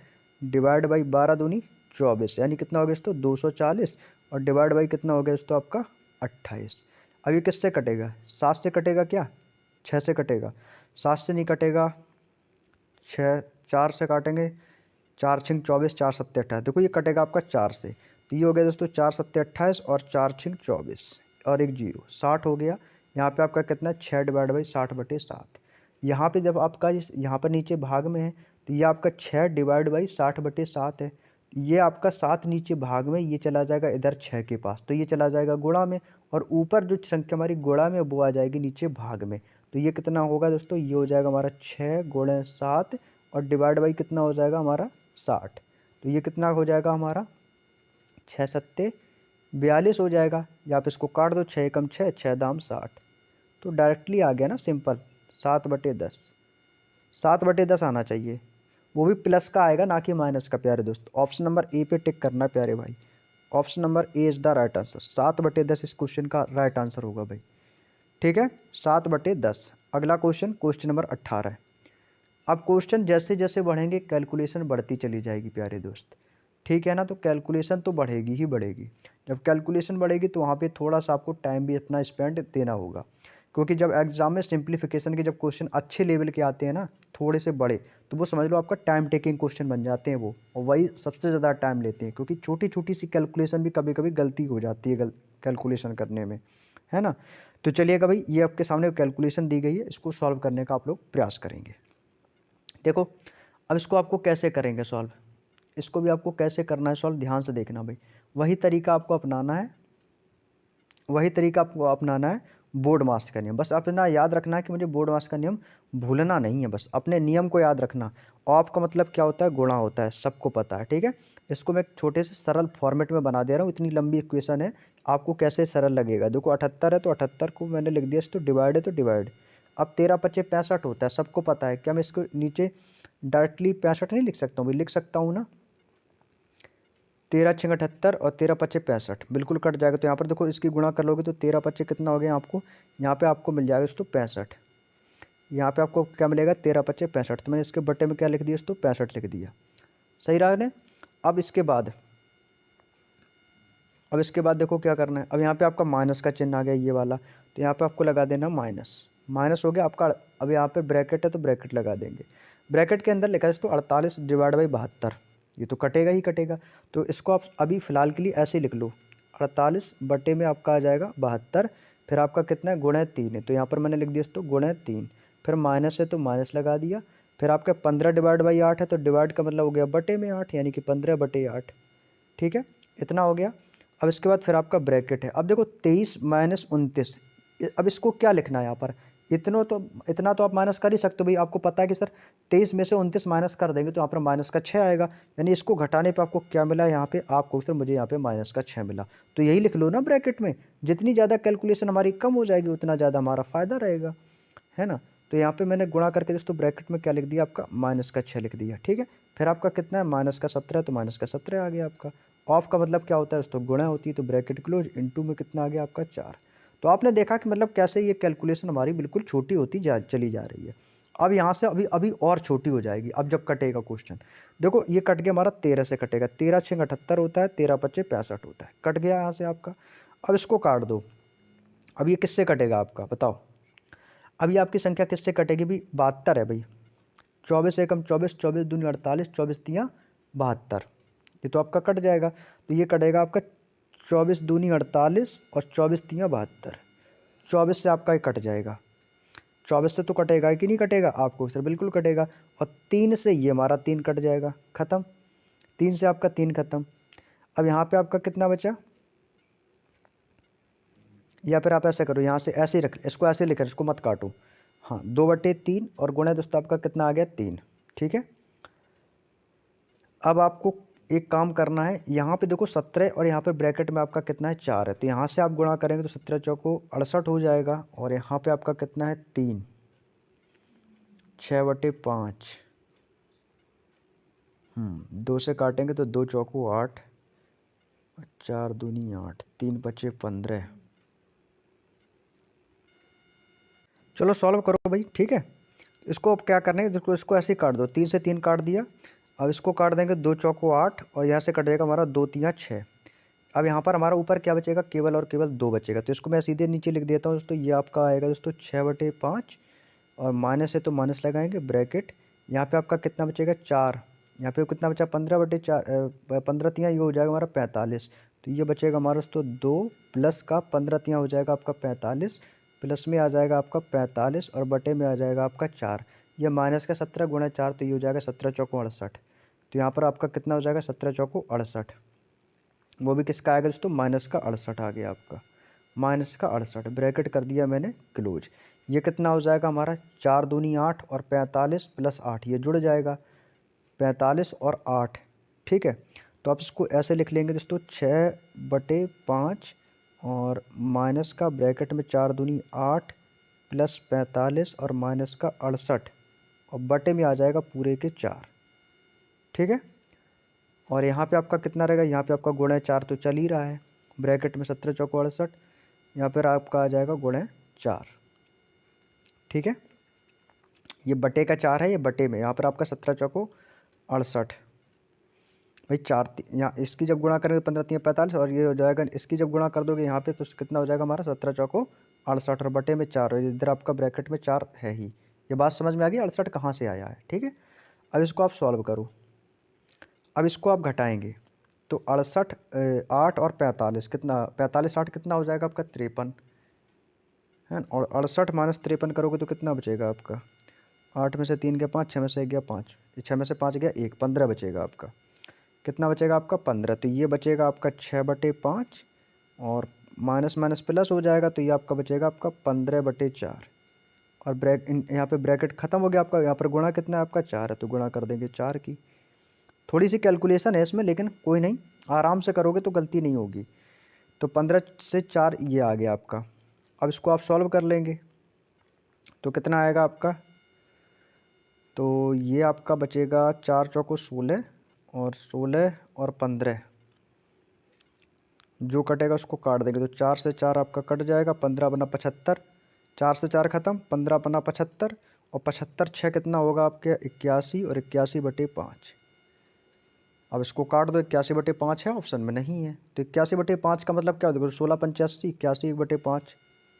डिवाइड बाई 12 दूनी 24, यानी कितना हो गया दोस्तों 240 और डिवाइड बाई कितना हो गया दोस्तों आपका 28। अब ये किससे कटेगा, 7 से कटेगा क्या, 6 से कटेगा, 7 से नहीं कटेगा, 6 4 से काटेंगे, 4 छिंग 24, 4 सत्ते 28, देखो ये कटेगा आपका 4 से, तो ये हो गया दोस्तों 4 सत्ते 28 और 4 छिंग 24 और एक जीरो 60 हो गया। यहाँ पे आपका कितना है 6 डिवाइड बाई 60/7। यहाँ पे जब आपका इस यहाँ पर नीचे भाग में है तो ये आपका 6 डिवाइड बाई 60/7 है, ये आपका 7 नीचे भाग में, ये चला जाएगा इधर 6 के पास, तो ये चला जाएगा गुणा में, और ऊपर जो संख्या हमारी गुणा में वो आ जाएगी नीचे भाग में। तो ये कितना होगा दोस्तों, ये हो जाएगा हमारा 6 गुणे 7 और डिवाइड बाई कितना हो जाएगा हमारा 60। तो ये कितना हो जाएगा हमारा 6 सत्ते 42 हो जाएगा। या आप इसको काट दो, 6 एकम 6, 6 दाम 60, तो डायरेक्टली आ गया ना सिंपल 7/10, 7/10 आना चाहिए, वो भी प्लस का आएगा ना कि माइनस का। प्यारे दोस्त ऑप्शन नंबर ए पे टिक करना है प्यारे भाई, option number A is the right answer, 7/10 इस क्वेश्चन का राइट आंसर होगा भाई। ठीक है, 7/10। अगला क्वेश्चन, क्वेश्चन नंबर 18। अब क्वेश्चन जैसे जैसे बढ़ेंगे कैलकुलेशन बढ़ती चली जाएगी प्यारे दोस्त, ठीक है ना। तो कैलकुलेशन तो बढ़ेगी ही बढ़ेगी। जब कैलकुलेशन बढ़ेगी तो वहाँ पे थोड़ा सा आपको टाइम भी अपना स्पेंड देना होगा, क्योंकि जब एग्जाम में सिंप्लीफिकेशन के जब क्वेश्चन अच्छे लेवल के आते हैं ना, थोड़े से बड़े, तो वो समझ लो आपका टाइम टेकिंग क्वेश्चन बन जाते हैं वो, और वही सबसे ज़्यादा टाइम लेते हैं, क्योंकि छोटी छोटी सी कैलकुलेशन भी कभी कभी गलती हो जाती है कैलकुलेशन करने में, है ना। तो चलिएगा भाई, ये आपके सामने कैलकुलेशन दी गई है, इसको सॉल्व करने का आप लोग प्रयास करेंगे। देखो, अब इसको आपको कैसे करेंगे सॉल्व, इसको भी आपको कैसे करना है सॉल्व, ध्यान से देखना भाई। वही तरीका आपको अपनाना है, वही तरीका आपको अपनाना है, बोर्ड मास का नियम। बस अपना याद रखना है कि मुझे बोर्ड मास का नियम भूलना नहीं है, बस अपने नियम को याद रखना। ऑफ का मतलब क्या होता है, गुणा होता है, सबको पता है, ठीक है। इसको मैं एक छोटे से सरल फॉर्मेट में बना दे रहा हूँ, इतनी लंबी इक्वेशन है, आपको कैसे सरल लगेगा। देखो 78 है तो 78 को मैंने लिख दिया, तो डिवाइड है तो डिवाइड। अब 13×5 = 65 होता है, सबको पता है। क्या मैं इसको नीचे डायरेक्टली 65 नहीं लिख सकता हूँ भाई, लिख सकता हूँ ना। 13×6 = 78 और 13×5 = 65, बिल्कुल कट जाएगा। तो यहाँ पर देखो, इसकी गुणा कर लोगे तो 13×5 कितना हो गया आपको, यहाँ पे आपको मिल जाएगा दोस्तों 65। यहाँ पे आपको क्या मिलेगा, 13×5 = 65। तो मैंने इसके बट्टे में क्या लिख दिया दोस्तों, 65 लिख दिया। सही रहा ने। अब इसके बाद देखो क्या करना है। अब यहाँ पे आपका माइनस का चिन्ह आ गया, ये वाला, तो यहाँ पे आपको लगा देना माइनस। माइनस हो गया आपका। अब यहाँ पे ब्रैकेट है तो ब्रैकेट लगा देंगे। ब्रैकेट के अंदर लिखा है दोस्तों 48/72, ये तो कटेगा ही कटेगा। तो इसको आप अभी फ़िलहाल के लिए ऐसे ही लिख लो, 48 बटे में आपका आ जाएगा 72, फिर आपका कितना है, गुणे 3 है, तो यहाँ पर मैंने लिख दिया दोस्तों गुणे 3, फिर माइनस है तो माइनस लगा दिया। फिर आपका 15/8 है, तो डिवाइड का मतलब हो गया बटे में 8, यानी कि 15/8, ठीक है, इतना हो गया। अब इसके बाद फिर आपका ब्रैकेट है। अब देखो 23 - 29, अब इसको क्या लिखना है यहाँ पर, इतना तो आप माइनस कर ही सकते हो भाई। आपको पता है कि सर 23 में से 29 माइनस कर देंगे तो यहाँ पर माइनस का 6 आएगा, यानी इसको घटाने पे आपको क्या मिला यहाँ पे, आपको फिर मुझे यहाँ पे माइनस का 6 मिला। तो यही लिख लो ना ब्रैकेट में। जितनी ज़्यादा कैलकुलेशन हमारी कम हो जाएगी उतना ज़्यादा हमारा फ़ायदा रहेगा, है ना। तो यहाँ पे मैंने गुणा करके दोस्तों ब्रैकेट में क्या लिख दिया, आपका माइनस का 6 लिख दिया, ठीक है। फिर आपका कितना है, माइनस का 17, तो माइनस का 17 आ गया आपका। ऑफ का मतलब क्या होता है दोस्तों, गुणा होती है, तो ब्रैकेट क्लोज, इनटू में कितना आ गया आपका 4। तो आपने देखा कि मतलब कैसे ये कैलकुलेशन हमारी बिल्कुल छोटी होती चली जा रही है। अब यहाँ से अभी अभी और छोटी हो जाएगी। अब जब कटेगा क्वेश्चन, देखो ये कट गया हमारा 13 से कटेगा, 13×6 = 78 होता है, 13×5 = 65 होता है, कट गया यहाँ से आपका। अब इसको काट दो। अब ये किससे कटेगा आपका बताओ, अभी आपकी संख्या किससे कटेगी भाई, 72 है भाई। 24 एकम 24, 24 दूनी 48, 24 तियाँ 72, ये तो आपका कट जाएगा। तो ये कटेगा आपका 24 दूनी 48 और 24 तियाँ 72, 24 से आपका ये कट जाएगा। 24 से तो कटेगा कि नहीं कटेगा, आपको सर बिल्कुल कटेगा। और 3 से ये हमारा 3 कट जाएगा, ख़त्म। 3 से आपका 3 ख़त्म। अब यहाँ पे आपका कितना बचा, या फिर आप ऐसा करो, यहाँ से ऐसे ही रख, इसको ऐसे लिख, इसको मत काटो। हाँ, 2/3 और गुणा दोस्तों आपका कितना आ गया, 3, ठीक है। अब आपको एक काम करना है, यहाँ पे देखो 17 और यहाँ पे ब्रैकेट में आपका कितना है, 4 है, तो यहाँ से आप गुणा करेंगे तो 17 चौको 68 हो जाएगा। और यहाँ पे आपका कितना है, 3, 6/5, 2 से काटेंगे तो 2 चौको 8, 4 दूनी 8, 3×5 = 15। चलो सॉल्व करो भाई, ठीक है। इसको अब क्या करना है, इसको ऐसे ही काट दो, 3 से 3 काट दिया। अब इसको काट देंगे, 2 चौको 8 और यहाँ से कटेगा हमारा 2 तियाँ 6। अब यहाँ पर हमारा ऊपर क्या बचेगा, केवल और केवल 2 बचेगा, तो इसको मैं सीधे नीचे लिख देता हूँ दोस्तों। ये आपका आएगा दोस्तों 6/5, और माइनस है तो माइनस लगाएंगे, ब्रैकेट। यहाँ पे आपका कितना बचेगा, 4। यहाँ पे कितना बचा, 15/4, 15 तियाँ ये हो जाएगा हमारा 45। तो ये बचेगा हमारा दोस्तों 2 प्लस का 15 तियाँ हो जाएगा आपका 45, प्लस में आ जाएगा आपका 45 और बटे में आ जाएगा आपका 4। ये माइनस का 17 गुणा 4, तो ये हो जाएगा 17 चौको 68। तो यहाँ पर आपका कितना हो जाएगा, 17 चौको 68, वो भी किसका आएगा दोस्तों, माइनस का 68 आ गया आपका। माइनस का 68, ब्रैकेट कर दिया मैंने क्लोज। ये कितना हो जाएगा हमारा, 4 दूनी 8 और 45 + 8, ये जुड़ जाएगा 45 और 8, ठीक है। तो आप इसको ऐसे लिख लेंगे दोस्तों, 6/5 और माइनस का ब्रैकेट में 4 दूनी 8 + 45 और माइनस का 68 और बटे में आ जाएगा पूरे के 4, ठीक है। और यहाँ पे आपका कितना रहेगा, यहाँ पे आपका × 4 तो चल ही रहा है, ब्रैकेट में 17 चौको 68, यहाँ पर आपका आ जाएगा × 4। ठीक है, ये बटे का 4 है, ये बटे में, यहाँ पर आपका 17 चौको 68 भाई। 4 यहाँ इसकी जब गुणा करेंगे 15 3 45 और ये हो जाएगा, इसकी जब गुणा कर दोगे यहाँ पे तो कितना हो जाएगा हमारा 17 चौको 68 और बटे में 4 और इधर आपका ब्रैकेट में 4 है ही। ये बात समझ में आ गई 68 कहाँ से आया है। ठीक है, अब इसको आप सॉल्व करो। अब इसको आप घटाएंगे तो 68 8 और 45 कितना, 45 8 कितना हो जाएगा आपका 53 है ना। और 68 माइनस 53 करोगे तो कितना बचेगा आपका, 8 में से 3 गया 5, 6 में से 1 गया 5, 6 में से 5 गया 1, 15 बचेगा आपका। कितना बचेगा आपका 15। तो ये बचेगा आपका 6/5 और माइनस माइनस प्लस हो जाएगा तो ये आपका बचेगा आपका 15/4 और यहाँ पे ब्रैकेट ख़त्म हो गया आपका। यहाँ पर गुणा कितना है आपका 4 है तो गुणा कर देंगे 4 की। थोड़ी सी कैलकुलेशन है इसमें लेकिन कोई नहीं, आराम से करोगे तो गलती नहीं होगी। तो 15 से 4 ये आ गया आपका। अब इसको आप सॉल्व कर लेंगे तो कितना आएगा आपका, तो ये आपका बचेगा 4 चौको 16 और 16 और 15 जो कटेगा उसको काट देंगे तो 4 से 4 आपका कट जाएगा, 15 बना 75, 4 से 4 ख़त्म, 15 बना 75 और 75 6 कितना होगा आपके 81 और 81/5। अब इसको काट दो, 81/5 है ऑप्शन में नहीं है तो 81/5 का मतलब क्या होगा, 16 85 81/5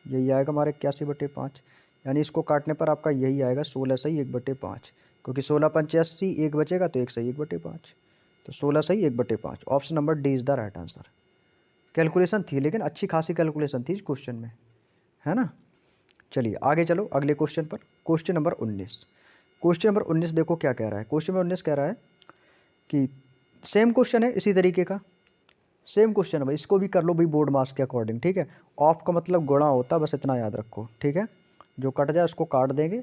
यही आएगा हमारे 81/5। यानी इसको काटने पर आपका यही आएगा 16 सही 1/5 क्योंकि 16 85 1 बचेगा तो 1 सही 1/5 तो 16 सही 1/5। Option number D is the right answer. Calculation थी लेकिन अच्छी खासी कैलकुलेशन थी इस क्वेश्चन में, है ना। चलिए आगे चलो अगले क्वेश्चन पर। Question number 19। क्वेश्चन नंबर 19 देखो क्या कह रहा है। क्वेश्चन नंबर 19 कह रहा है कि सेम क्वेश्चन है इसी तरीके का, सेम क्वेश्चन है भाई, इसको भी कर लो भाई बोर्ड मार्क्स के अकॉर्डिंग। ठीक है, ऑफ का मतलब गुणा होता है, बस इतना याद रखो। ठीक है, जो कट जाए उसको काट देंगे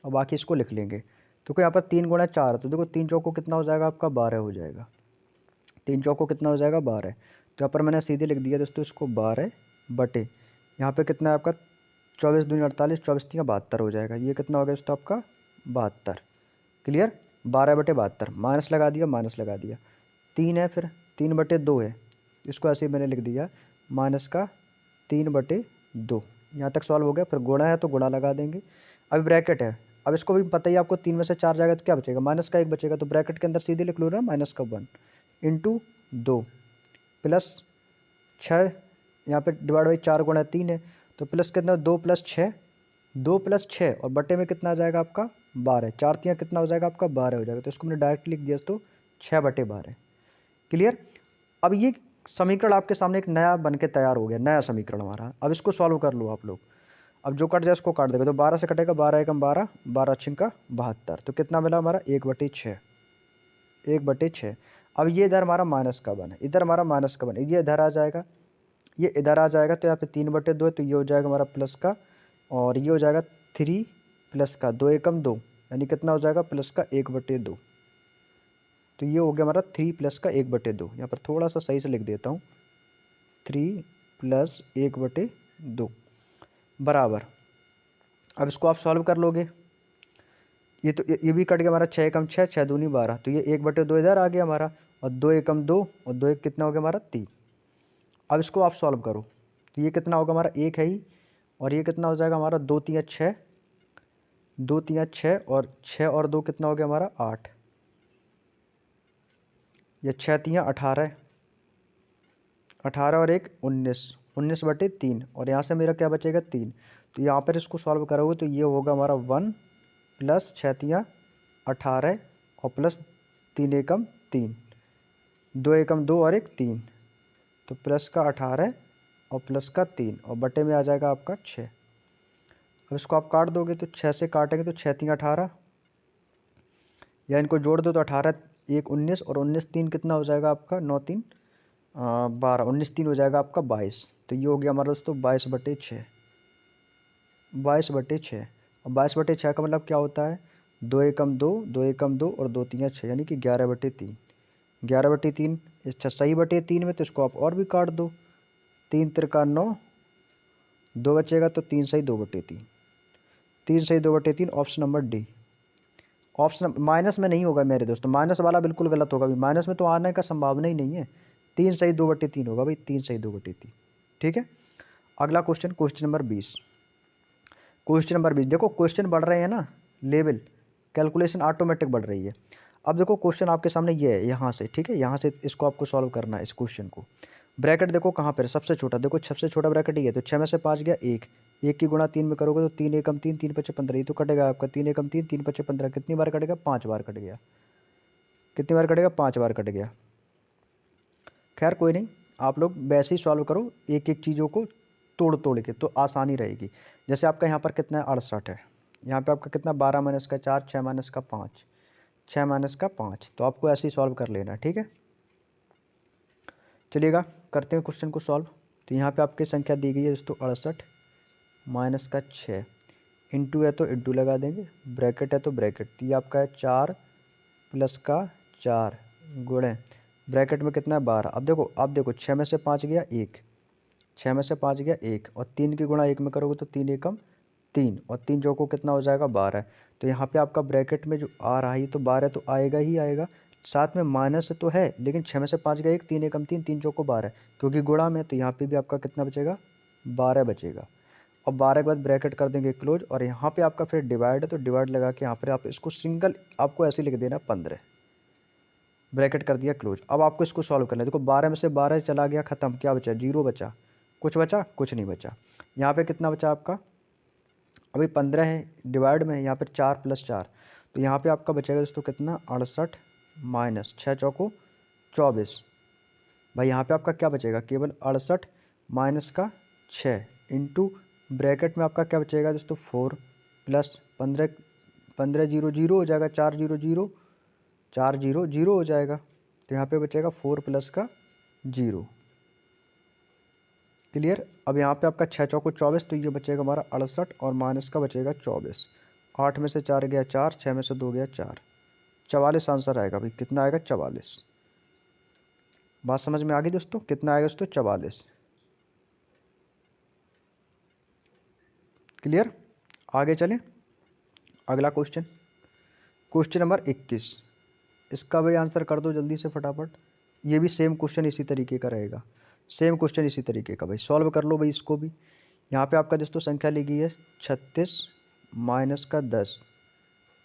और बाकी इसको लिख लेंगे। तो यहाँ पर 3 गुणा 4 तो देखो 3 चौको कितना हो जाएगा आपका 12 हो जाएगा। 3 चौको कितना हो जाएगा 12। तो यहाँ पर मैंने सीधे लिख दिया दोस्तों इसको 12 बटे, यहाँ पे कितना है आपका 24 दूनी 48, 24 3 72 हो जाएगा। ये कितना हो गया दोस्तों आपका 72। क्लियर, 12/72 माइनस लगा दिया, माइनस लगा दिया। 3 है फिर 3/2 है, इसको ऐसे ही मैंने लिख दिया माइनस का 3/2। यहाँ तक सॉल्व हो गया। फिर गुणा है तो गुणा लगा देंगे। अभी ब्रैकेट है, अब इसको भी पता ही आपको 3 में से 4 जाएगा तो क्या बचेगा, माइनस का 1 बचेगा। तो ब्रैकेट के अंदर सीधे लिख लो ना माइनस का 1 इंटू 2 प्लस 6, यहाँ पे डिवाइड बाई 4 गुणा 3 है तो प्लस कितना 2 + 6, 2 + 6 और बटे में कितना आ जाएगा आपका 12, 4 3 कितना हो जाएगा आपका 12 हो जाएगा। तो इसको मैंने डायरेक्ट लिख दिया तो 6/12। क्लियर। अब ये समीकरण आपके सामने एक नया बन के तैयार हो गया, नया समीकरण हमारा। अब इसको सॉल्व कर लो आप लोग। अब जो कट जाए उसको काट देगा तो 12 से कटेगा, 12 एकम 12, 12 छिंका 72। तो कितना मिला हमारा 1/6, 1/6। अब ये इधर हमारा माइनस का 1 है, इधर हमारा माइनस का 1, ये इधर आ जाएगा, ये इधर आ जाएगा तो यहाँ पे 3/2 है तो ये हो जाएगा हमारा प्लस का और ये हो जाएगा 3 प्लस का 2 एकम 2 यानी कितना हो जाएगा प्लस का 1/2। तो ये हो गया हमारा 3 प्लस का 1/2। यहाँ पर थोड़ा सा सही से लिख देता हूँ, 3 प्लस 1/2 बराबर। अब इसको आप सॉल्व कर लोगे। ये तो ये भी कट गया हमारा, 6 एकम 6, 6 दूनी 12 तो ये 1/2 इधर आ गया हमारा और 2 एकम 2 और 2 एक कितना हो गया हमारा 3। अब इसको आप सॉल्व करो तो ये कितना होगा हमारा 1 है ही और ये कितना हो जाएगा हमारा 2 3 6, 2 3 6 और 6 और 2 कितना हो गया हमारा 8, ये 6 3 18, 18 और 1 19, 19/3 और यहाँ से मेरा क्या बचेगा 3। तो यहाँ पर इसको सॉल्व करोगे तो ये होगा हमारा 1 प्लस 6 3 18 और प्लस 3 एकम 3, 2 एकम 2 और 1 3 तो प्लस का 18 और प्लस का 3 और बटे में आ जाएगा आपका 6। अब इसको आप काट दोगे तो 6 से काटेंगे तो 6 3 18 या इनको जोड़ दो तो 18 1 19 और 19 3 कितना हो जाएगा आपका 9 3 12, 19 3 हो जाएगा आपका 22। तो ये हो गया हमारा दोस्तों 22/6, 22/6 और 22/6 का मतलब क्या होता है 2 एकम 2, 2 एकम 2 और 2 3 6 यानी कि 11/3, 11/3 इस 6 सही बटे 3 में तो इसको आप और भी काट दो, 3 त्रिका 9, 2 बचेगा तो 3 सही 2/3, 3 सही 2/3 option number D. Option minus में नहीं होगा मेरे दोस्तों, माइनस वाला बिल्कुल गलत होगा भाई, माइनस में तो आने का संभावना ही नहीं है। 3 सही 2/3 होगा भाई, 3 सही 2/3। ठीक है, अगला question, question number 20। Question number 20, देखो क्वेश्चन बढ़ रहे हैं ना, लेवल कैलकुलेशन ऑटोमेटिक बढ़ रही है। अब देखो क्वेश्चन आपके सामने ये है यहाँ से, ठीक है, यहाँ से इसको आपको सॉल्व करना है इस क्वेश्चन को। ब्रैकेट देखो कहाँ पर है, सबसे छोटा, देखो सबसे छोटा ब्रैकेट ये है, तो 6 में से 5 गया 1, 1 की गुणा 3 में करोगे तो 3 एकम 3, 3 पचे 15, ये तो कटेगा आपका 3 एकम 3, 3 पचे 15, कितनी बार कटेगा, 5 बार कट गया। कितनी बार कटेगा, 5 बार कट गया। खैर कोई नहीं, आप लोग वैसे ही सॉल्व करो एक एक चीज़ों को तोड़ तोड़ के, तो आसानी रहेगी। जैसे आपका यहाँ पर कितना है, 68 है, यहाँ पे आपका कितना 12 माइनस का 4, 6 माइनस का 5, 6 माइनस का 5, तो आपको ऐसे ही सॉल्व कर लेना है, ठीक है। चलिएगा करते हैं क्वेश्चन को सॉल्व। तो यहाँ पे आपकी संख्या दी गई है दोस्तों 68 माइनस का 6, इंटू है तो इंटू लगा देंगे, ब्रैकेट है तो ब्रैकेट, तो ये आपका है 4 प्लस का 4 गुणे ब्रैकेट में कितना है 12। अब देखो 6 में से 5 गया 1, 6 में से 5 गया 1, और 3 की गुणा 1 में करोगे तो 3 एकम 3, और 3 चौको कितना हो जाएगा 12। तो यहाँ पे आपका ब्रैकेट में जो आ रहा है तो 12 तो आएगा ही आएगा, साथ में माइनस तो है, लेकिन 6 में से 5 गया 1, 3 एकम 3, 3 चौको 12, क्योंकि गुणा में, तो यहाँ पे भी आपका कितना बचेगा 12 बचेगा। और 12 के बाद ब्रैकेट कर देंगे क्लोज, और यहाँ पे आपका फिर डिवाइड है तो डिवाइड लगा के यहाँ पर आप इसको सिंगल आपको ऐसे लिख देना 15, ब्रैकेट कर दिया क्लोज। अब आपको इसको सॉल्व करना है, देखो 12 में से 12 चला गया खत्म, क्या बचा, 0 बचा, कुछ बचा, कुछ नहीं बचा। यहाँ पे कितना बचा आपका, अभी 15 है, डिवाइड में है, यहाँ पे 4 प्लस 4, तो यहाँ पे आपका बचेगा दोस्तों कितना 68 माइनस 6 चौको 24। भाई यहाँ पे आपका क्या बचेगा, केवल 68 माइनस का 6 इंटू ब्रैकेट में आपका क्या बचेगा दोस्तों 4 प्लस 15, 15 जीरो जीरो हो जाएगा, 4 जीरो जीरो, 4 जीरो जीरो हो जाएगा, तो यहाँ पे बचेगा 4 प्लस का 0। क्लियर। अब यहाँ पे आपका 6 चौको 24, तो ये बचेगा हमारा 68 और माइनस का बचेगा 24, 8 में से 4 गया 4, 6 में से 2 गया 4, 44 आंसर आएगा भाई, कितना आएगा 44। बात समझ में आ गई दोस्तों, कितना आएगा दोस्तों 44। क्लियर। आगे चलें, अगला क्वेश्चन, क्वेश्चन नंबर 21, इसका भाई आंसर कर दो जल्दी से फटाफट। ये भी सेम क्वेश्चन इसी तरीके का रहेगा, सेम क्वेश्चन इसी तरीके का, भाई सॉल्व कर लो भाई इसको भी। यहाँ पे आपका दोस्तों संख्या ली गई है 36 माइनस का 10,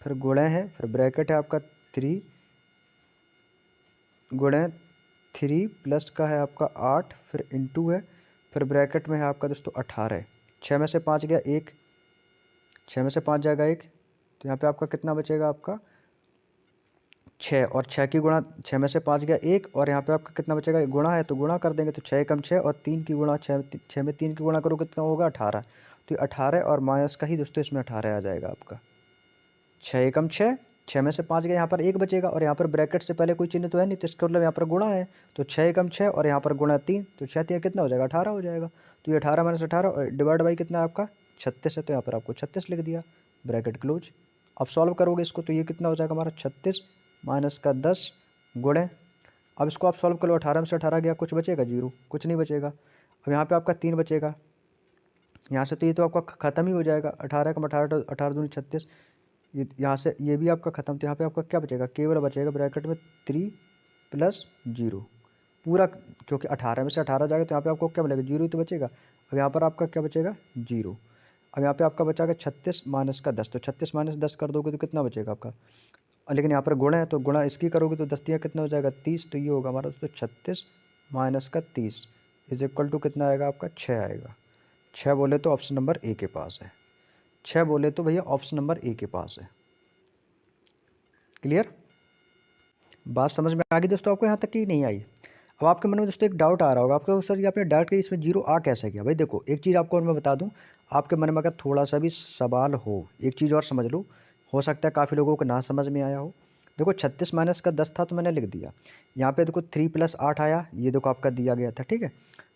फिर गुणे है, फिर ब्रैकेट है आपका 3 गुणे 3 प्लस का है आपका 8, फिर इंटू है, फिर ब्रैकेट में है आपका दोस्तों 18। 6 में से 5 गया 1, 6 में से 5 जाएगा 1, तो यहाँ पे आपका कितना बचेगा आपका 6, और 6 की गुणा 6 में से 5 गया 1, और यहाँ पे आपका कितना बचेगा, गुणा है तो गुणा कर देंगे, तो 6 एकम 6, और 3 की गुणा 6 में 3 की गुणा करो कितना होगा 18, तो ये 18 और माइनस का ही दोस्तों इसमें 18 आ जाएगा आपका। 6 एकम 6, 6 में से 5 गया, यहाँ पर 1 बचेगा, और यहाँ पर ब्रैकेट से पहले कोई चिन्ह तो है नहीं, तो इसका मतलब यहाँ पर गुणा है, तो 6 एकम 6 और यहाँ पर गुणा 3, तो 6 3 कितना हो जाएगा 18 हो जाएगा। तो ये 18 माइनस 18 डिवाइड बाई कितना है आपका 36 है, तो यहाँ पर आपको 36 लिख दिया, ब्रैकेट क्लोज। अब सॉल्व करोगे इसको तो ये कितना हो जाएगा हमारा 36 माइनस का 10 गुणे, अब इसको आप सॉल्व कर लो, 18 में से 18 गया, कुछ बचेगा 0, कुछ नहीं बचेगा। अब यहाँ पे आपका 3 बचेगा, यहाँ से तो ये तो आपका ख़त्म ही हो जाएगा, 18 कम 18, 18 दूनी 36, ये यहाँ से ये भी आपका ख़त्म, तो यहाँ पे आपका क्या बचेगा, केवल बचेगा ब्रैकेट में 3 प्लस 0 पूरा, क्योंकि 18 में से 18 जाएगा तो यहाँ पे आपको क्या मिलेगा 0 ही तो बचेगा। अब यहाँ पर आपका क्या बचेगा 0। अब यहाँ पे आपका बचा 36 माइनस का 10, तो 36 माइनस 10 कर दोगे तो कितना बचेगा आपका, लेकिन यहाँ पर गुणा है तो गुणा इसकी करोगे तो 10 तिया कितना हो जाएगा 30, तो ये होगा हमारा दोस्तों 36 माइनस का 30 इज इक्वल टू कितना आएगा आपका 6 आएगा। 6 बोले तो ऑप्शन नंबर ए के पास है, 6 बोले तो भैया ऑप्शन नंबर ए के पास है। क्लियर। बात समझ में आ गई दोस्तों आपको यहाँ तक की नहीं आई। अब आपके मन में दोस्तों एक डाउट आ रहा होगा आपको, सर ये आपने डाउट किया इसमें 0 आ कैसे गया। भाई देखो एक चीज़ आपको मैं बता दूं, आपके मन में अगर थोड़ा सा भी सवाल हो, एक चीज़ और समझ लो, हो सकता है काफ़ी लोगों को ना समझ में आया हो। देखो 36 माइनस का 10 था तो मैंने लिख दिया, यहाँ पे देखो 3 प्लस 8 आया, ये देखो आपका दिया गया था, ठीक है,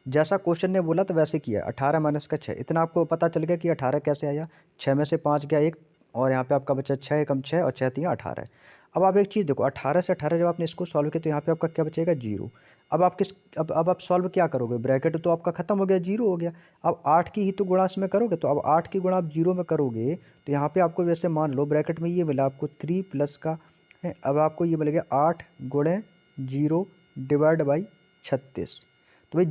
जैसा क्वेश्चन ने बोला तो वैसे किया। 18 माइनस का 6, इतना आपको पता चल गया कि 18 कैसे आया, 6 में से 5 गया 1, और यहाँ पे आपका बचा 6 एकम 6 और 6 3 18। अब आप एक चीज़ देखो, 18 से 18 जब आपने इसको सॉल्व किया तो यहाँ पे आपका क्या बचेगा 0। अब आप किस अब आप सॉल्व क्या करोगे, ब्रैकेट तो आपका खत्म हो गया, 0 हो गया। अब 8 की ही तो गुणा इसमें करोगे, तो अब 8 की गुणा आप 0 में करोगे तो यहाँ पे आपको जैसे मान लो ब्रैकेट में ये मिला आपको 3 प्लस का है, अब आपको ये मिल गया 8 गुणे 0 डिवाइड बाई 36। तो भाई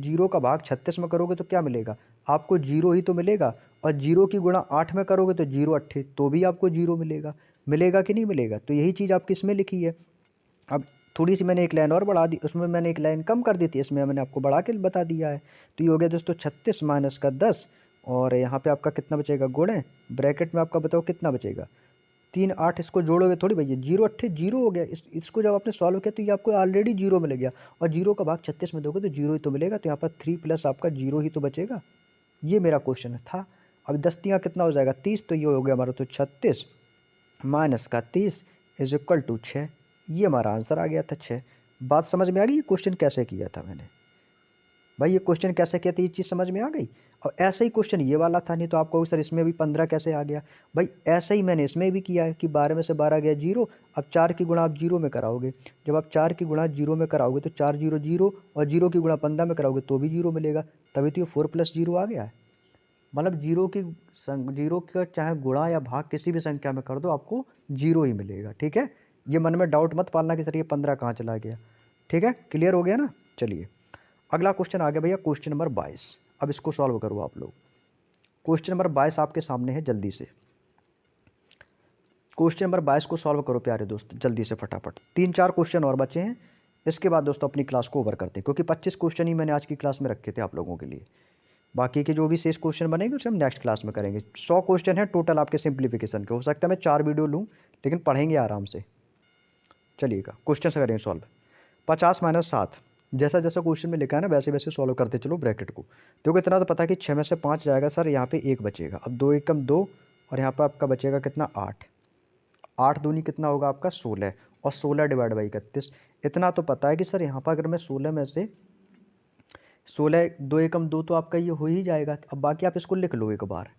0 का भाग 36 में करोगे तो क्या मिलेगा आपको 0 ही तो मिलेगा, और जीरो की गुणा 8 में करोगे तो जीरो अट्ठे तो भी आपको जीरो मिलेगा। मिलेगा कि नहीं मिलेगा? तो यही चीज़ आपकी इसमें लिखी है। अब थोड़ी सी मैंने एक लाइन और बढ़ा दी, उसमें मैंने एक लाइन कम कर दी थी, इसमें मैंने आपको बढ़ा के बता दिया है। तो ये हो गया दोस्तों 36 माइनस का 10, और यहाँ पे आपका कितना बचेगा गुणे, ब्रैकेट में आपका बताओ कितना बचेगा 3 8, इसको जोड़ोगे थोड़ी भैया, जीरो अट्ठे जीरो हो गया। इसको जब आपने सॉल्व किया तो ये आपको ऑलरेडी जीरो मिल गया, और जीरो का भाग 36 में दोगे तो जीरो ही तो मिलेगा। तो यहाँ पर 3 प्लस आपका जीरो ही तो बचेगा। ये मेरा क्वेश्चन था। अब 10 तियाँ कितना हो जाएगा 30, तो ये हो गया हमारा तो 36 माइनस का 30 इज इक्वल टू 6। ये हमारा आंसर आ गया था 6। बात समझ में आ गई ये क्वेश्चन कैसे किया था मैंने? भाई ये क्वेश्चन कैसे किया था, ये चीज़ समझ में आ गई? और ऐसे ही क्वेश्चन ये वाला था, नहीं तो आपको सर इसमें भी 15 कैसे आ गया? भाई ऐसे ही मैंने इसमें भी किया है कि 12 में से 12 गया जीरो। अब 4 की गुणा आप जीरो में कराओगे, जब आप 4 की गुणा जीरो में कराओगे तो 4 जीरो जीरो, और जीरो की गुणा 15 में कराओगे तो भी जीरो मिलेगा। तभी तो ये 4 प्लस जीरो आ गया है। मतलब जीरो का चाहे गुणा या भाग किसी भी संख्या में कर दो आपको जीरो ही मिलेगा। ठीक है, ये मन में डाउट मत पालना कि सर ये 15 कहाँ चला गया। ठीक है, क्लियर हो गया ना? चलिए अगला क्वेश्चन आ गया भैया, क्वेश्चन नंबर 22। अब इसको सॉल्व करो आप लोग। क्वेश्चन नंबर 22 आपके सामने है, जल्दी से क्वेश्चन नंबर 22 को सॉल्व करो प्यारे दोस्त, जल्दी से फटाफट। 3 4 क्वेश्चन और बचे हैं, इसके बाद दोस्तों अपनी क्लास को ओवर करते हैं, क्योंकि 25 क्वेश्चन ही मैंने आज की क्लास में रखे थे आप लोगों के लिए। बाकी के जो भी शेष क्वेश्चन बनेंगे उसे हम नेक्स्ट क्लास में करेंगे। 100 क्वेश्चन है टोटल आपके सिंप्लीफिकेशन के। हो सकता है मैं 4 वीडियो लूँ, लेकिन पढ़ेंगे आराम से। चलिएगा क्वेश्चन से करेंगे सॉल्व। 50 माइनस 7, जैसा जैसा क्वेश्चन में लिखा है ना वैसे वैसे सॉल्व करते चलो ब्रैकेट को। देखो इतना तो पता है कि 6 में से 5 जाएगा सर, यहाँ पे 1 बचेगा। अब 2 एकम 2, और यहाँ पर आपका बचेगा कितना 8। 8 दूनी कितना होगा आपका 16, और 16 डिवाइड बाई 31। इतना तो पता है कि सर यहाँ पर अगर मैं 16 में से 16, 2 एकम 2 तो आपका ये हो ही जाएगा। अब बाकी आप इसको लिख लो एक बार,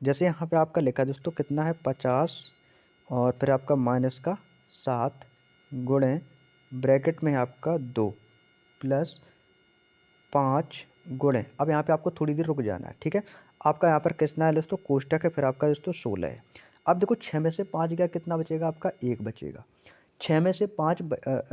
जैसे यहाँ पे आपका लिखा दोस्तों कितना है 50, और फिर आपका माइनस का 7 गुणे ब्रैकेट में है आपका 2 प्लस 5 गुणे, अब यहाँ पे आपको थोड़ी देर रुक जाना है। ठीक है, आपका यहाँ पर कितना है दोस्तों कोष्टक है, फिर आपका दोस्तों 16 है। अब देखो 6 में से 5 गया, कितना बचेगा आपका 1 बचेगा। 6 में से 5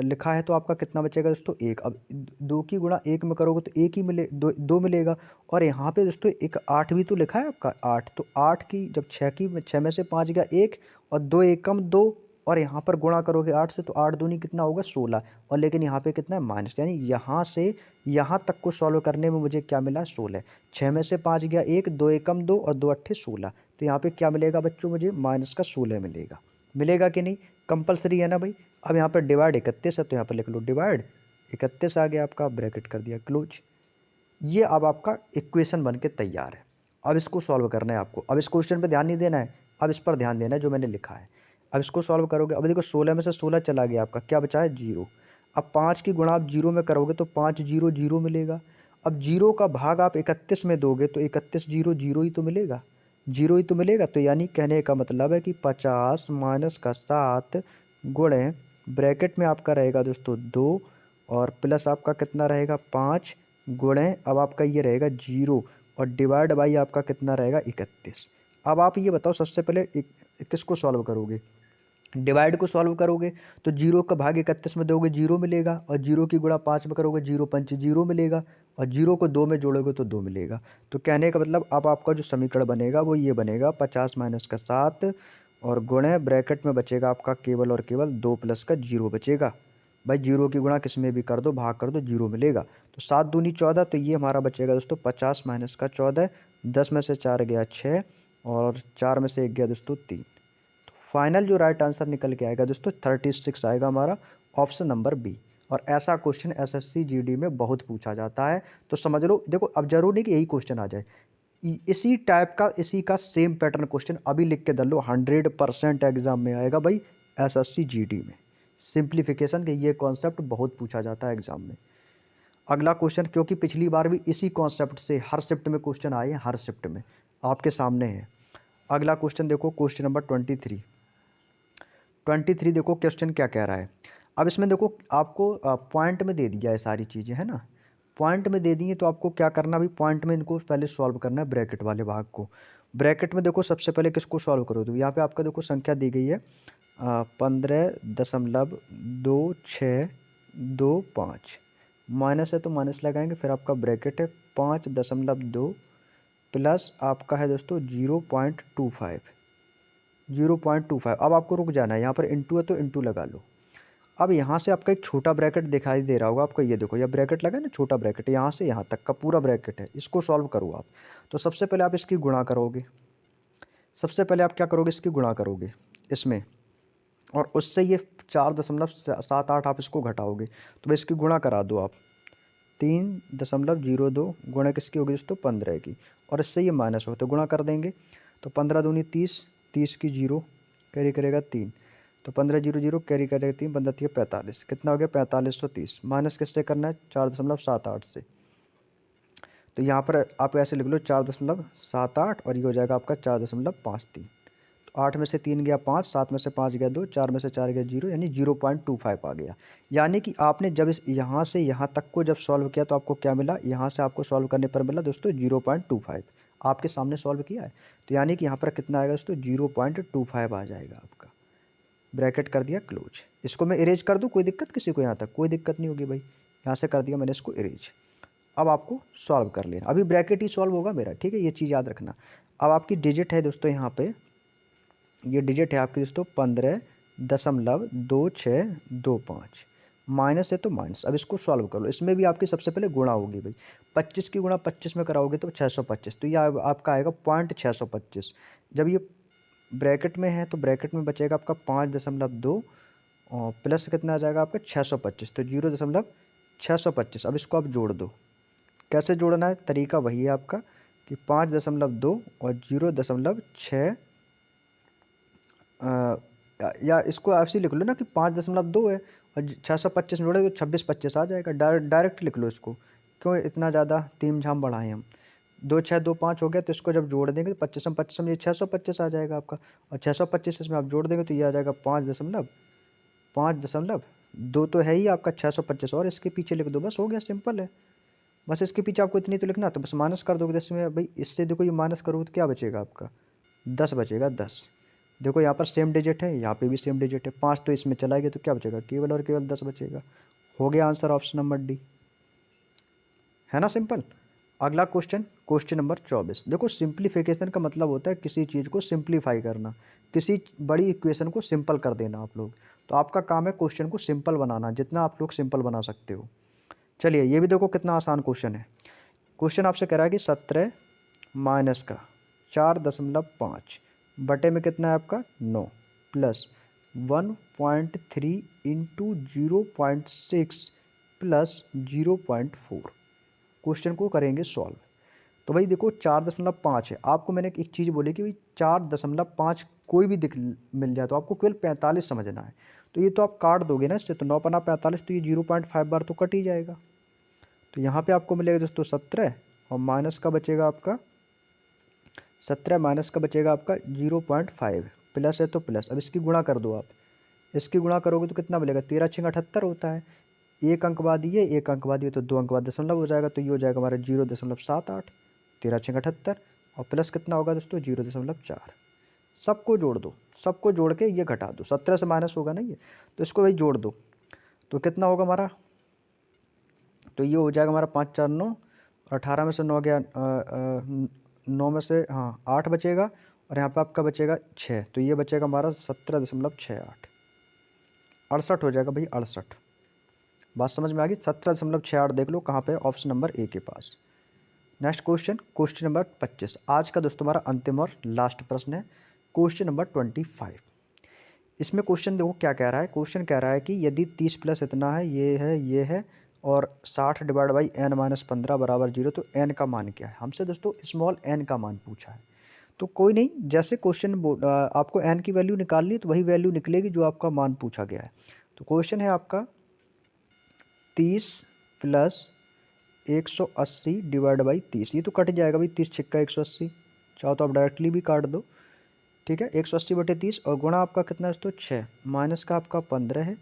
लिखा है तो आपका कितना बचेगा दोस्तों 1। अब 2 की गुणा 1 में करोगे तो 1 ही मिले, 2 मिलेगा। और यहाँ पे दोस्तों एक 8 भी तो लिखा है आपका 8, तो 8 की जब 6 में से 5 गया 1, और 2 एकम 2, और यहाँ पर गुणा करोगे 8 से तो 8 दूनी कितना होगा 16, और लेकिन यहाँ पे कितना है माइनस, यानी यहाँ से यहाँ तक को सॉल्व करने में मुझे क्या मिला 16। 6 में से 5 गया 1, 2 एकम 2, और 2 अट्ठे 16, तो यहाँ पे क्या मिलेगा बच्चों मुझे माइनस का 16 मिलेगा। मिलेगा कि नहीं? कंपलसरी है ना भाई। अब यहाँ पर डिवाइड 31 है तो यहाँ पर लिख लो डिवाइड 31 आ गया आपका, ब्रैकेट कर दिया क्लोज। ये अब आपका इक्वेशन बन के तैयार है। अब इसको सॉल्व करना है आपको। अब इस क्वेश्चन पे ध्यान नहीं देना है, अब इस पर ध्यान देना है जो मैंने लिखा है। अब इसको सॉल्व करोगे, अब देखो 16 में से 16 चला गया आपका, क्या बचा है 0। अब 5 की गुणा आप 0 में करोगे तो 5 0 0 मिलेगा। अब 0 का भाग आप 31 में दोगे तो 31 0 0 ही तो मिलेगा, 0 ही तो मिलेगा। तो यानी कहने का मतलब है कि 50 माइनस का 7 गुणे ब्रैकेट में आपका रहेगा दोस्तों 2, और प्लस आपका कितना रहेगा 5 गुणे, अब आपका ये रहेगा 0, और डिवाइड बाई आपका कितना रहेगा 31। अब आप ये बताओ सबसे पहले किसको सॉल्व करोगे? डिवाइड को सॉल्व करोगे तो 0 का भाग 31 में दोगे 0 मिलेगा, और 0 की गुणा 5 में करोगे 0 पंच 0 मिलेगा, और 0 को 2 में जोड़ोगे तो 2 मिलेगा। तो कहने का मतलब अब आपका जो समीकरण बनेगा वो ये बनेगा 50 माइनस का 7, और गुणे ब्रैकेट में बचेगा आपका केवल और केवल 2 प्लस का 0 बचेगा। भाई 0 की गुणा किस में भी कर दो, भाग कर दो, 0 मिलेगा। तो 7 दूनी 14, तो ये हमारा बचेगा दोस्तों 50 माइनस का 14, 10 में से 4 गया 6, और 4 में से 1 गया दोस्तों 3। फाइनल जो राइट आंसर निकल के आएगा दोस्तों 36 आएगा हमारा, ऑप्शन नंबर बी। और ऐसा क्वेश्चन एसएससी जीडी में बहुत पूछा जाता है, तो समझ लो। देखो अब जरूर नहीं कि यही क्वेश्चन आ जाए, इसी टाइप का इसी का सेम पैटर्न क्वेश्चन अभी लिख के डाल लो, 100% एग्जाम में आएगा भाई एसएससी जीडी में। सिंप्लीफिकेशन के ये कॉन्सेप्ट बहुत पूछा जाता है एग्जाम में। अगला क्वेश्चन, क्योंकि पिछली बार भी इसी कॉन्सेप्ट से हर शिफ्ट में क्वेश्चन आए हैं, हर शिफ्ट में आपके सामने है। अगला क्वेश्चन देखो, क्वेश्चन नंबर 23 देखो क्वेश्चन क्या कह रहा है। अब इसमें देखो आपको पॉइंट में दे दिया है सारी चीज़ें, है ना, पॉइंट में दे दी है, तो आपको क्या करना है, अभी पॉइंट में इनको पहले सॉल्व करना है ब्रैकेट वाले भाग को। ब्रैकेट में देखो सबसे पहले किसको सॉल्व करो, तो यहाँ पे आपका देखो संख्या दी गई है 15.2625, माइनस है तो माइनस लगाएंगे, फिर आपका ब्रैकेट है 5.2 प्लस आपका है दोस्तों 0.25, 0.25। अब आपको रुक जाना है, यहाँ पर इंटू है तो इंटू लगा लो। अब यहाँ से आपका एक छोटा ब्रैकेट दिखाई दे रहा होगा आपको, ये देखो, ये ब्रैकेट लगा है ना, छोटा ब्रैकेट, यहाँ से यहाँ तक का पूरा ब्रैकेट है, इसको सॉल्व करो आप। तो सबसे पहले आप इसकी गुणा करोगे, सबसे पहले आप क्या करोगे, इसकी गुणा करोगे इसमें, और उससे ये 4.78 आप इसको घटाओगे, तो इसकी गुणा करा दो आप। 3.02 गुणा किसकी होगी दोस्तों, 15 की, और इससे ये माइनस हो तो गुणा कर देंगे। तो 15 दूनी 30, 30 की 0 कैरी करेगा 3, तो 15 0 0 कैरी करेगा 3, 15 3 45, कितना हो गया 4530, माइनस किससे करना है, 4.78 से। तो यहाँ पर आप ऐसे लिख लो 4.78, और ये हो जाएगा आपका 4.53। तो 8 में से 3 गया 5, 7 में से 5 गया 2, 4 में से 4 गया 0, यानी 0.25 आ गया। यानी कि आपने जब इस यहाँ से यहाँ तक को जब सॉल्व किया तो आपको क्या मिला, यहाँ से आपको सॉल्व करने पर मिला दोस्तों 0.25, आपके सामने सॉल्व किया है। तो यानी कि यहाँ पर कितना आएगा दोस्तों, 0.25 आ जाएगा आपका। ब्रैकेट कर दिया क्लोज। इसको मैं इरेज कर दूँ, कोई दिक्कत किसी को, यहाँ तक कोई दिक्कत नहीं होगी भाई, यहाँ से कर दिया मैंने इसको इरेज। अब आपको सॉल्व कर लेना, अभी ब्रैकेट ही सॉल्व होगा मेरा, ठीक है, ये चीज़ याद रखना। अब आपकी डिजिट है दोस्तों, यहाँ पे ये डिजिट है आपकी दोस्तों 15.2625, माइनस है तो माइनस। अब इसको सॉल्व कर लो, इसमें भी आपकी सबसे पहले गुणा होगी भाई, 25 की गुणा 25 में कराओगे तो 625, तो ये आपका आएगा 0.625। जब ये ब्रैकेट में है तो ब्रैकेट में बचेगा आपका 5.2, और प्लस कितना आ जाएगा आपका 625, तो 0.625। अब इसको आप जोड़ दो, कैसे जोड़ना है, तरीका वही है आपका कि 5.2 और 0.6, या इसको ऐसे ही लिख लो ना कि 5.2 है और 625 में जोड़े तो 2625 आ जाएगा, डायरेक्ट लिख लो इसको, क्यों इतना ज़्यादा तीम झाम बढ़ाएं हम। 2 6 2 5 हो गया, तो इसको जब जोड़ देंगे तो 25 में ये 625 आ जाएगा आपका, और 625 इसमें आप जोड़ देंगे तो ये आ जाएगा 5.2 तो है ही आपका 625, और इसके पीछे लिख दो, बस हो गया, सिंपल है। बस इसके पीछे आपको इतनी तो लिखना, तो बस माइनस कर दोगे, इसमें भाई इससे देखो ये माइनस करोगे तो क्या बचेगा आपका, 10 बचेगा 10। देखो यहाँ पर सेम डिजिट है, यहाँ पे भी सेम डिजिट है, 5 तो इसमें चला गया, तो क्या बचेगा, केवल और केवल 10 बचेगा। हो गया आंसर, ऑप्शन नंबर डी, है ना सिंपल। अगला क्वेश्चन, क्वेश्चन नंबर 24। देखो सिंप्लीफिकेशन का मतलब होता है किसी चीज़ को सिंप्लीफाई करना, किसी बड़ी इक्वेशन को सिंपल कर देना आप लोग। तो आपका काम है क्वेश्चन को सिंपल बनाना, जितना आप लोग सिंपल बना सकते हो। चलिए ये भी देखो कितना आसान क्वेश्चन है। क्वेश्चन आपसे कह रहा है कि 17 माइनस का 4.5 बटे में कितना है आपका 9, प्लस 1.3 इंटू 0.6 प्लस 0.4। क्वेश्चन को करेंगे सॉल्व। तो भाई देखो 4.5 है, आपको मैंने एक चीज़ बोली कि भाई 4.5 कोई भी दिख मिल जाए तो आपको केवल 45 समझना है। तो ये तो आप काट दोगे ना इससे, तो 9 पन्ना 45, तो ये 0.5 बार तो कट ही जाएगा। तो यहाँ पे आपको मिलेगा दोस्तों 17, और माइनस का बचेगा आपका 17 माइनस का बचेगा आपका 0.5, प्लस है तो प्लस। अब इसकी गुणा कर दो आप, इसकी गुणा करोगे तो कितना मिलेगा, 13 6 78 होता है, एक अंक बाद ये, एक अंक बाद ये, तो 2 अंक बाद दशमलव हो जाएगा, तो ये हो जाएगा हमारा 0.78, 13 6 78, और प्लस कितना होगा दोस्तों 0.4। सबको जोड़ दो, सबको जोड़ के ये घटा दो, 17 से माइनस होगा ना ये, तो इसको भाई जोड़ दो, तो कितना होगा हमारा, तो ये हो जाएगा हमारा 5 4 9, और 18 में से 9 गया 9 में से हाँ 8 बचेगा, और यहाँ पे आपका बचेगा 6, तो ये बचेगा हमारा 17.68, 68 हो जाएगा भाई, 68। बात समझ में आ गई, 17.68 देख लो कहाँ पे, ऑप्शन नंबर ए के पास। Next question, question number 25। आज का दोस्तों हमारा अंतिम और लास्ट प्रश्न है, क्वेश्चन नंबर 25। इसमें क्वेश्चन देखो क्या कह रहा है, क्वेश्चन कह रहा है कि यदि 30 प्लस इतना है, ये है, और 60 डिवाइड बाई n माइनस 15 बराबर 0, तो n का मान क्या है। हमसे दोस्तों स्मॉल n का मान पूछा है। तो कोई नहीं, जैसे क्वेश्चन आपको n की वैल्यू निकालनी है तो वही वैल्यू निकलेगी जो आपका मान पूछा गया है। तो क्वेश्चन है आपका 30 प्लस 180 डिवाइड बाई 30, ये तो कट जाएगा भाई, 30 छिक्का 180, चाहो तो आप डायरेक्टली भी काट दो, ठीक है। 180 बटे 30, और गुणा आपका कितना है दोस्तों 6, माइनस का आपका 15 है,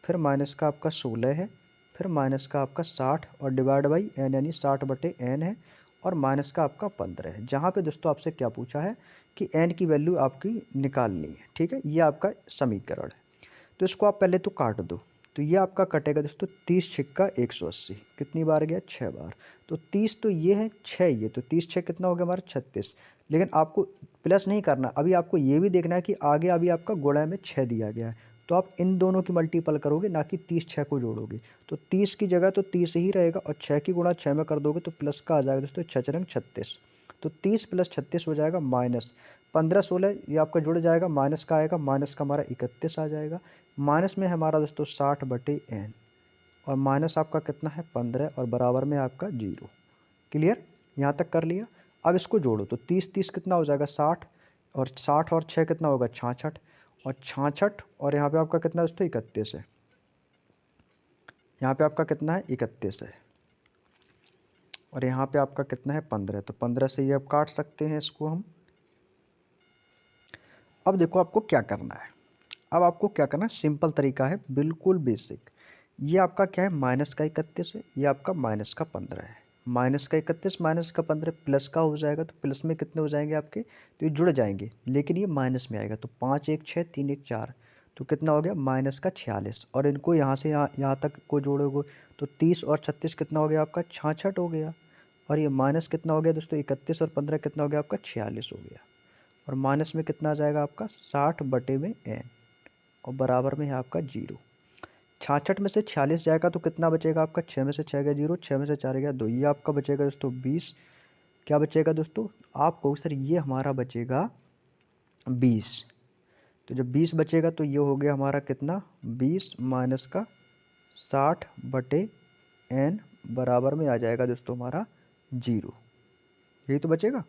फिर माइनस का आपका 16 है, फिर माइनस का आपका 60, और डिवाइड बाई n यानी 60 बटे n है, और माइनस का आपका 15 है। जहाँ पे दोस्तों आपसे क्या पूछा है कि n की वैल्यू आपकी निकालनी है, ठीक है, ये आपका समीकरण है। तो इसको आप पहले तो काट दो, तो ये आपका कटेगा दोस्तों 30 छिक्का 180, कितनी बार गया 6 बार। तो 30 तो ये है, 6 ये, तो 30 6 कितना हो गया हमारा 36। लेकिन आपको प्लस नहीं करना, अभी आपको ये भी देखना है कि आगे अभी आपका गुणा में 6 दिया गया है, तो आप इन दोनों की मल्टीपल करोगे, ना कि 30 6 को जोड़ोगे। तो 30 की जगह तो 30 ही रहेगा, और 6 की गुणा 6 में कर दोगे तो प्लस का आ जाएगा दोस्तों 6 रंग 36। तो 30 + 36 हो जाएगा माइनस 15 16, ये आपका जुड़ जाएगा, माइनस का आएगा, माइनस का हमारा 31 आ जाएगा। माइनस में हमारा दोस्तों 60/n, और माइनस आपका कितना है 15, और बराबर में आपका 0। क्लियर, यहाँ तक कर लिया। अब इसको जोड़ो तो 30 30 कितना हो जाएगा 60, और 60 और 6 कितना होगा 66, और 66 और यहाँ पे आपका कितना दोस्तों 31 है, यहाँ पे आपका कितना है 31 है, और यहाँ पे आपका कितना है 15। तो 15 से ये अब काट सकते हैं इसको हम। अब देखो आपको क्या करना है, अब आपको क्या करना है, सिंपल तरीका है, बिल्कुल बेसिक। ये आपका क्या है माइनस का 31 है, ये आपका माइनस का 15 है। माइनस का 31 माइनस का 15 प्लस का हो जाएगा, तो प्लस में कितने हो जाएंगे आपके, तो ये जुड़ जाएंगे, लेकिन ये माइनस में आएगा। तो 5 1 6 3 1 4, तो कितना हो गया माइनस का 46, और इनको यहाँ से यहाँ तक को जोड़ोगे तो 30 और 36 कितना हो गया आपका 66 हो गया, और ये माइनस कितना हो गया दोस्तों 31 और 15 कितना हो गया आपका 46 हो गया, और माइनस में कितना आ जाएगा आपका 60/n, और बराबर में है आपका 0। 66 में से 46 जाएगा तो कितना बचेगा आपका, 6 में से 6 गया 0, 6 में से 4 गया 2, ये आपका बचेगा दोस्तों 20। क्या बचेगा दोस्तों, आप कहोगे सर ये हमारा बचेगा 20, तो जब 20 बचेगा तो ये हो गया हमारा कितना 20 माइनस का 60/n, बराबर में आ जाएगा दोस्तों हमारा 0। यही तो बचेगा।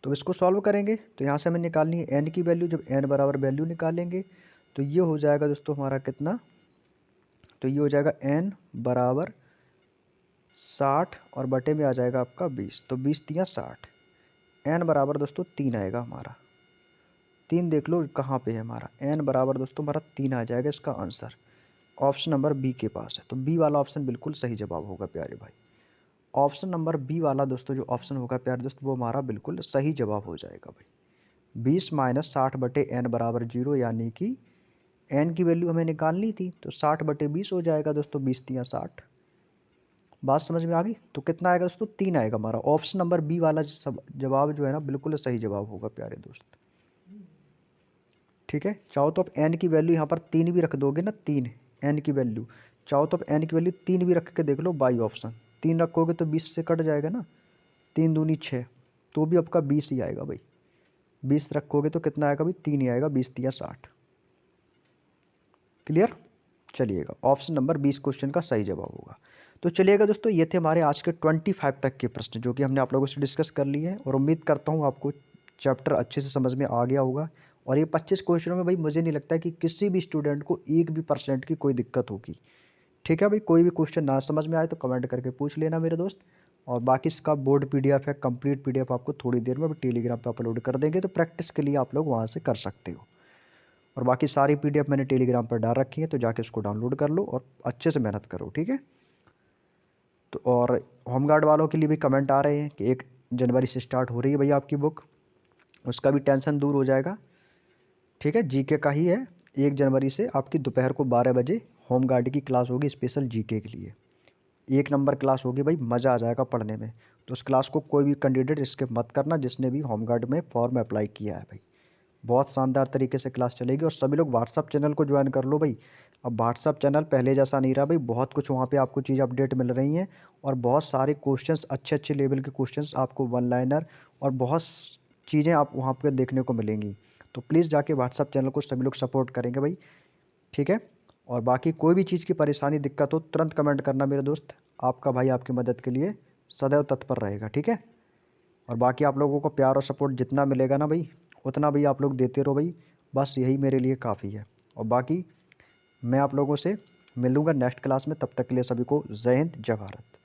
तो इसको सॉल्व करेंगे तो यहाँ से हमें निकालनी है n की वैल्यू। जब n बराबर वैल्यू निकालेंगे तो ये हो जाएगा दोस्तों हमारा कितना, तो ये हो जाएगा n बराबर 60, और बटे में आ जाएगा आपका 20, तो 20 तिया 60। n बराबर दोस्तों 3 आएगा हमारा, 3 देख लो कहाँ पे है हमारा, n बराबर दोस्तों हमारा 3 आ जाएगा इसका आंसर। ऑप्शन नंबर बी के पास है, तो बी वाला ऑप्शन बिल्कुल सही जवाब होगा प्यारे भाई। ऑप्शन नंबर बी वाला दोस्तों जो ऑप्शन होगा प्यारे दोस्तों, वो हमारा बिल्कुल सही जवाब हो जाएगा भाई। 20 माइनस 60/n बराबर 0, यानी कि n की वैल्यू हमें निकालनी थी, तो 60/20 हो जाएगा दोस्तों, 20 तिया 60। बात समझ में आ गई। तो कितना आएगा दोस्तों 3 आएगा हमारा। ऑप्शन नंबर बी वाला जवाब जो है ना बिल्कुल सही जवाब होगा प्यारे दोस्त। ठीक है, चाहो तो आप n की वैल्यू यहाँ पर 3 भी रख दोगे ना, 3 n की वैल्यू, चाहो तो आप n की वैल्यू 3 भी रख के देख लो बाई ऑप्शन। 3 रखोगे तो 20 से कट जाएगा ना, 3 दूनी 6, तो भी आपका 20 ही आएगा भाई। 20 रखोगे तो कितना आएगा भाई 3 ही आएगा, 20 तिया 60। क्लियर, चलिएगा ऑप्शन नंबर 20 क्वेश्चन का सही जवाब होगा। तो चलिएगा दोस्तों, ये थे हमारे आज के 25 तक के प्रश्न जो कि हमने आप लोगों से डिस्कस कर लिए हैं, और उम्मीद करता हूँ आपको चैप्टर अच्छे से समझ में आ गया होगा। और ये 25 क्वेश्चनों में भाई मुझे नहीं लगता है कि किसी भी स्टूडेंट को 1 भी % की कोई दिक्कत होगी। ठीक है भाई, कोई भी क्वेश्चन ना समझ में आए तो कमेंट करके पूछ लेना मेरे दोस्त। और बाकी इसका बोर्ड PDF है, कंप्लीट PDF आपको थोड़ी देर में टेलीग्राम पर अपलोड कर देंगे, तो प्रैक्टिस के लिए आप लोग वहाँ से कर सकते हो। और बाकी सारी PDF मैंने टेलीग्राम पर डाल रखी है, तो जाके उसको डाउनलोड कर लो और अच्छे से मेहनत करो। ठीक है, तो और होमगार्ड वालों के लिए भी कमेंट आ रहे हैं कि 1 जनवरी से स्टार्ट हो रही है भैया आपकी बुक, उसका भी टेंशन दूर हो जाएगा। ठीक है, जीके का ही है। 1 जनवरी से आपकी दोपहर को 12 बजे होमगार्ड की क्लास होगी, स्पेशल जीके के लिए। 1 नंबर क्लास होगी भाई, मज़ा आ जाएगा पढ़ने में। तो उस क्लास को कोई भी कैंडिडेट स्किप मत करना जिसने भी होमगार्ड में फॉर्म अप्लाई किया है भाई। बहुत शानदार तरीके से क्लास चलेगी, और सभी लोग व्हाट्सअप चैनल को ज्वाइन कर लो भाई। अब व्हाट्सअप चैनल पहले जैसा नहीं रहा भाई, बहुत कुछ वहाँ पे आपको चीज़ अपडेट मिल रही हैं, और बहुत सारे क्वेश्चंस, अच्छे अच्छे लेवल के क्वेश्चंस आपको, वन लाइनर, और बहुत चीज़ें आप वहाँ पे देखने को मिलेंगी। तो प्लीज़ जाके व्हाट्सअप चैनल को सभी लोग सपोर्ट करेंगे भाई। ठीक है, और बाकी कोई भी चीज़ की परेशानी दिक्कत हो तुरंत कमेंट करना मेरे दोस्त, आपका भाई आपकी मदद के लिए सदैव तत्पर रहेगा। ठीक है, और बाकी आप लोगों को प्यार और सपोर्ट जितना मिलेगा ना भाई, उतना भाई आप लोग देते रहो भाई, बस यही मेरे लिए काफ़ी है। और बाकी मैं आप लोगों से मिलूँगा नेक्स्ट क्लास में, तब तक के लिए सभी को जय हिंद, जय भारत।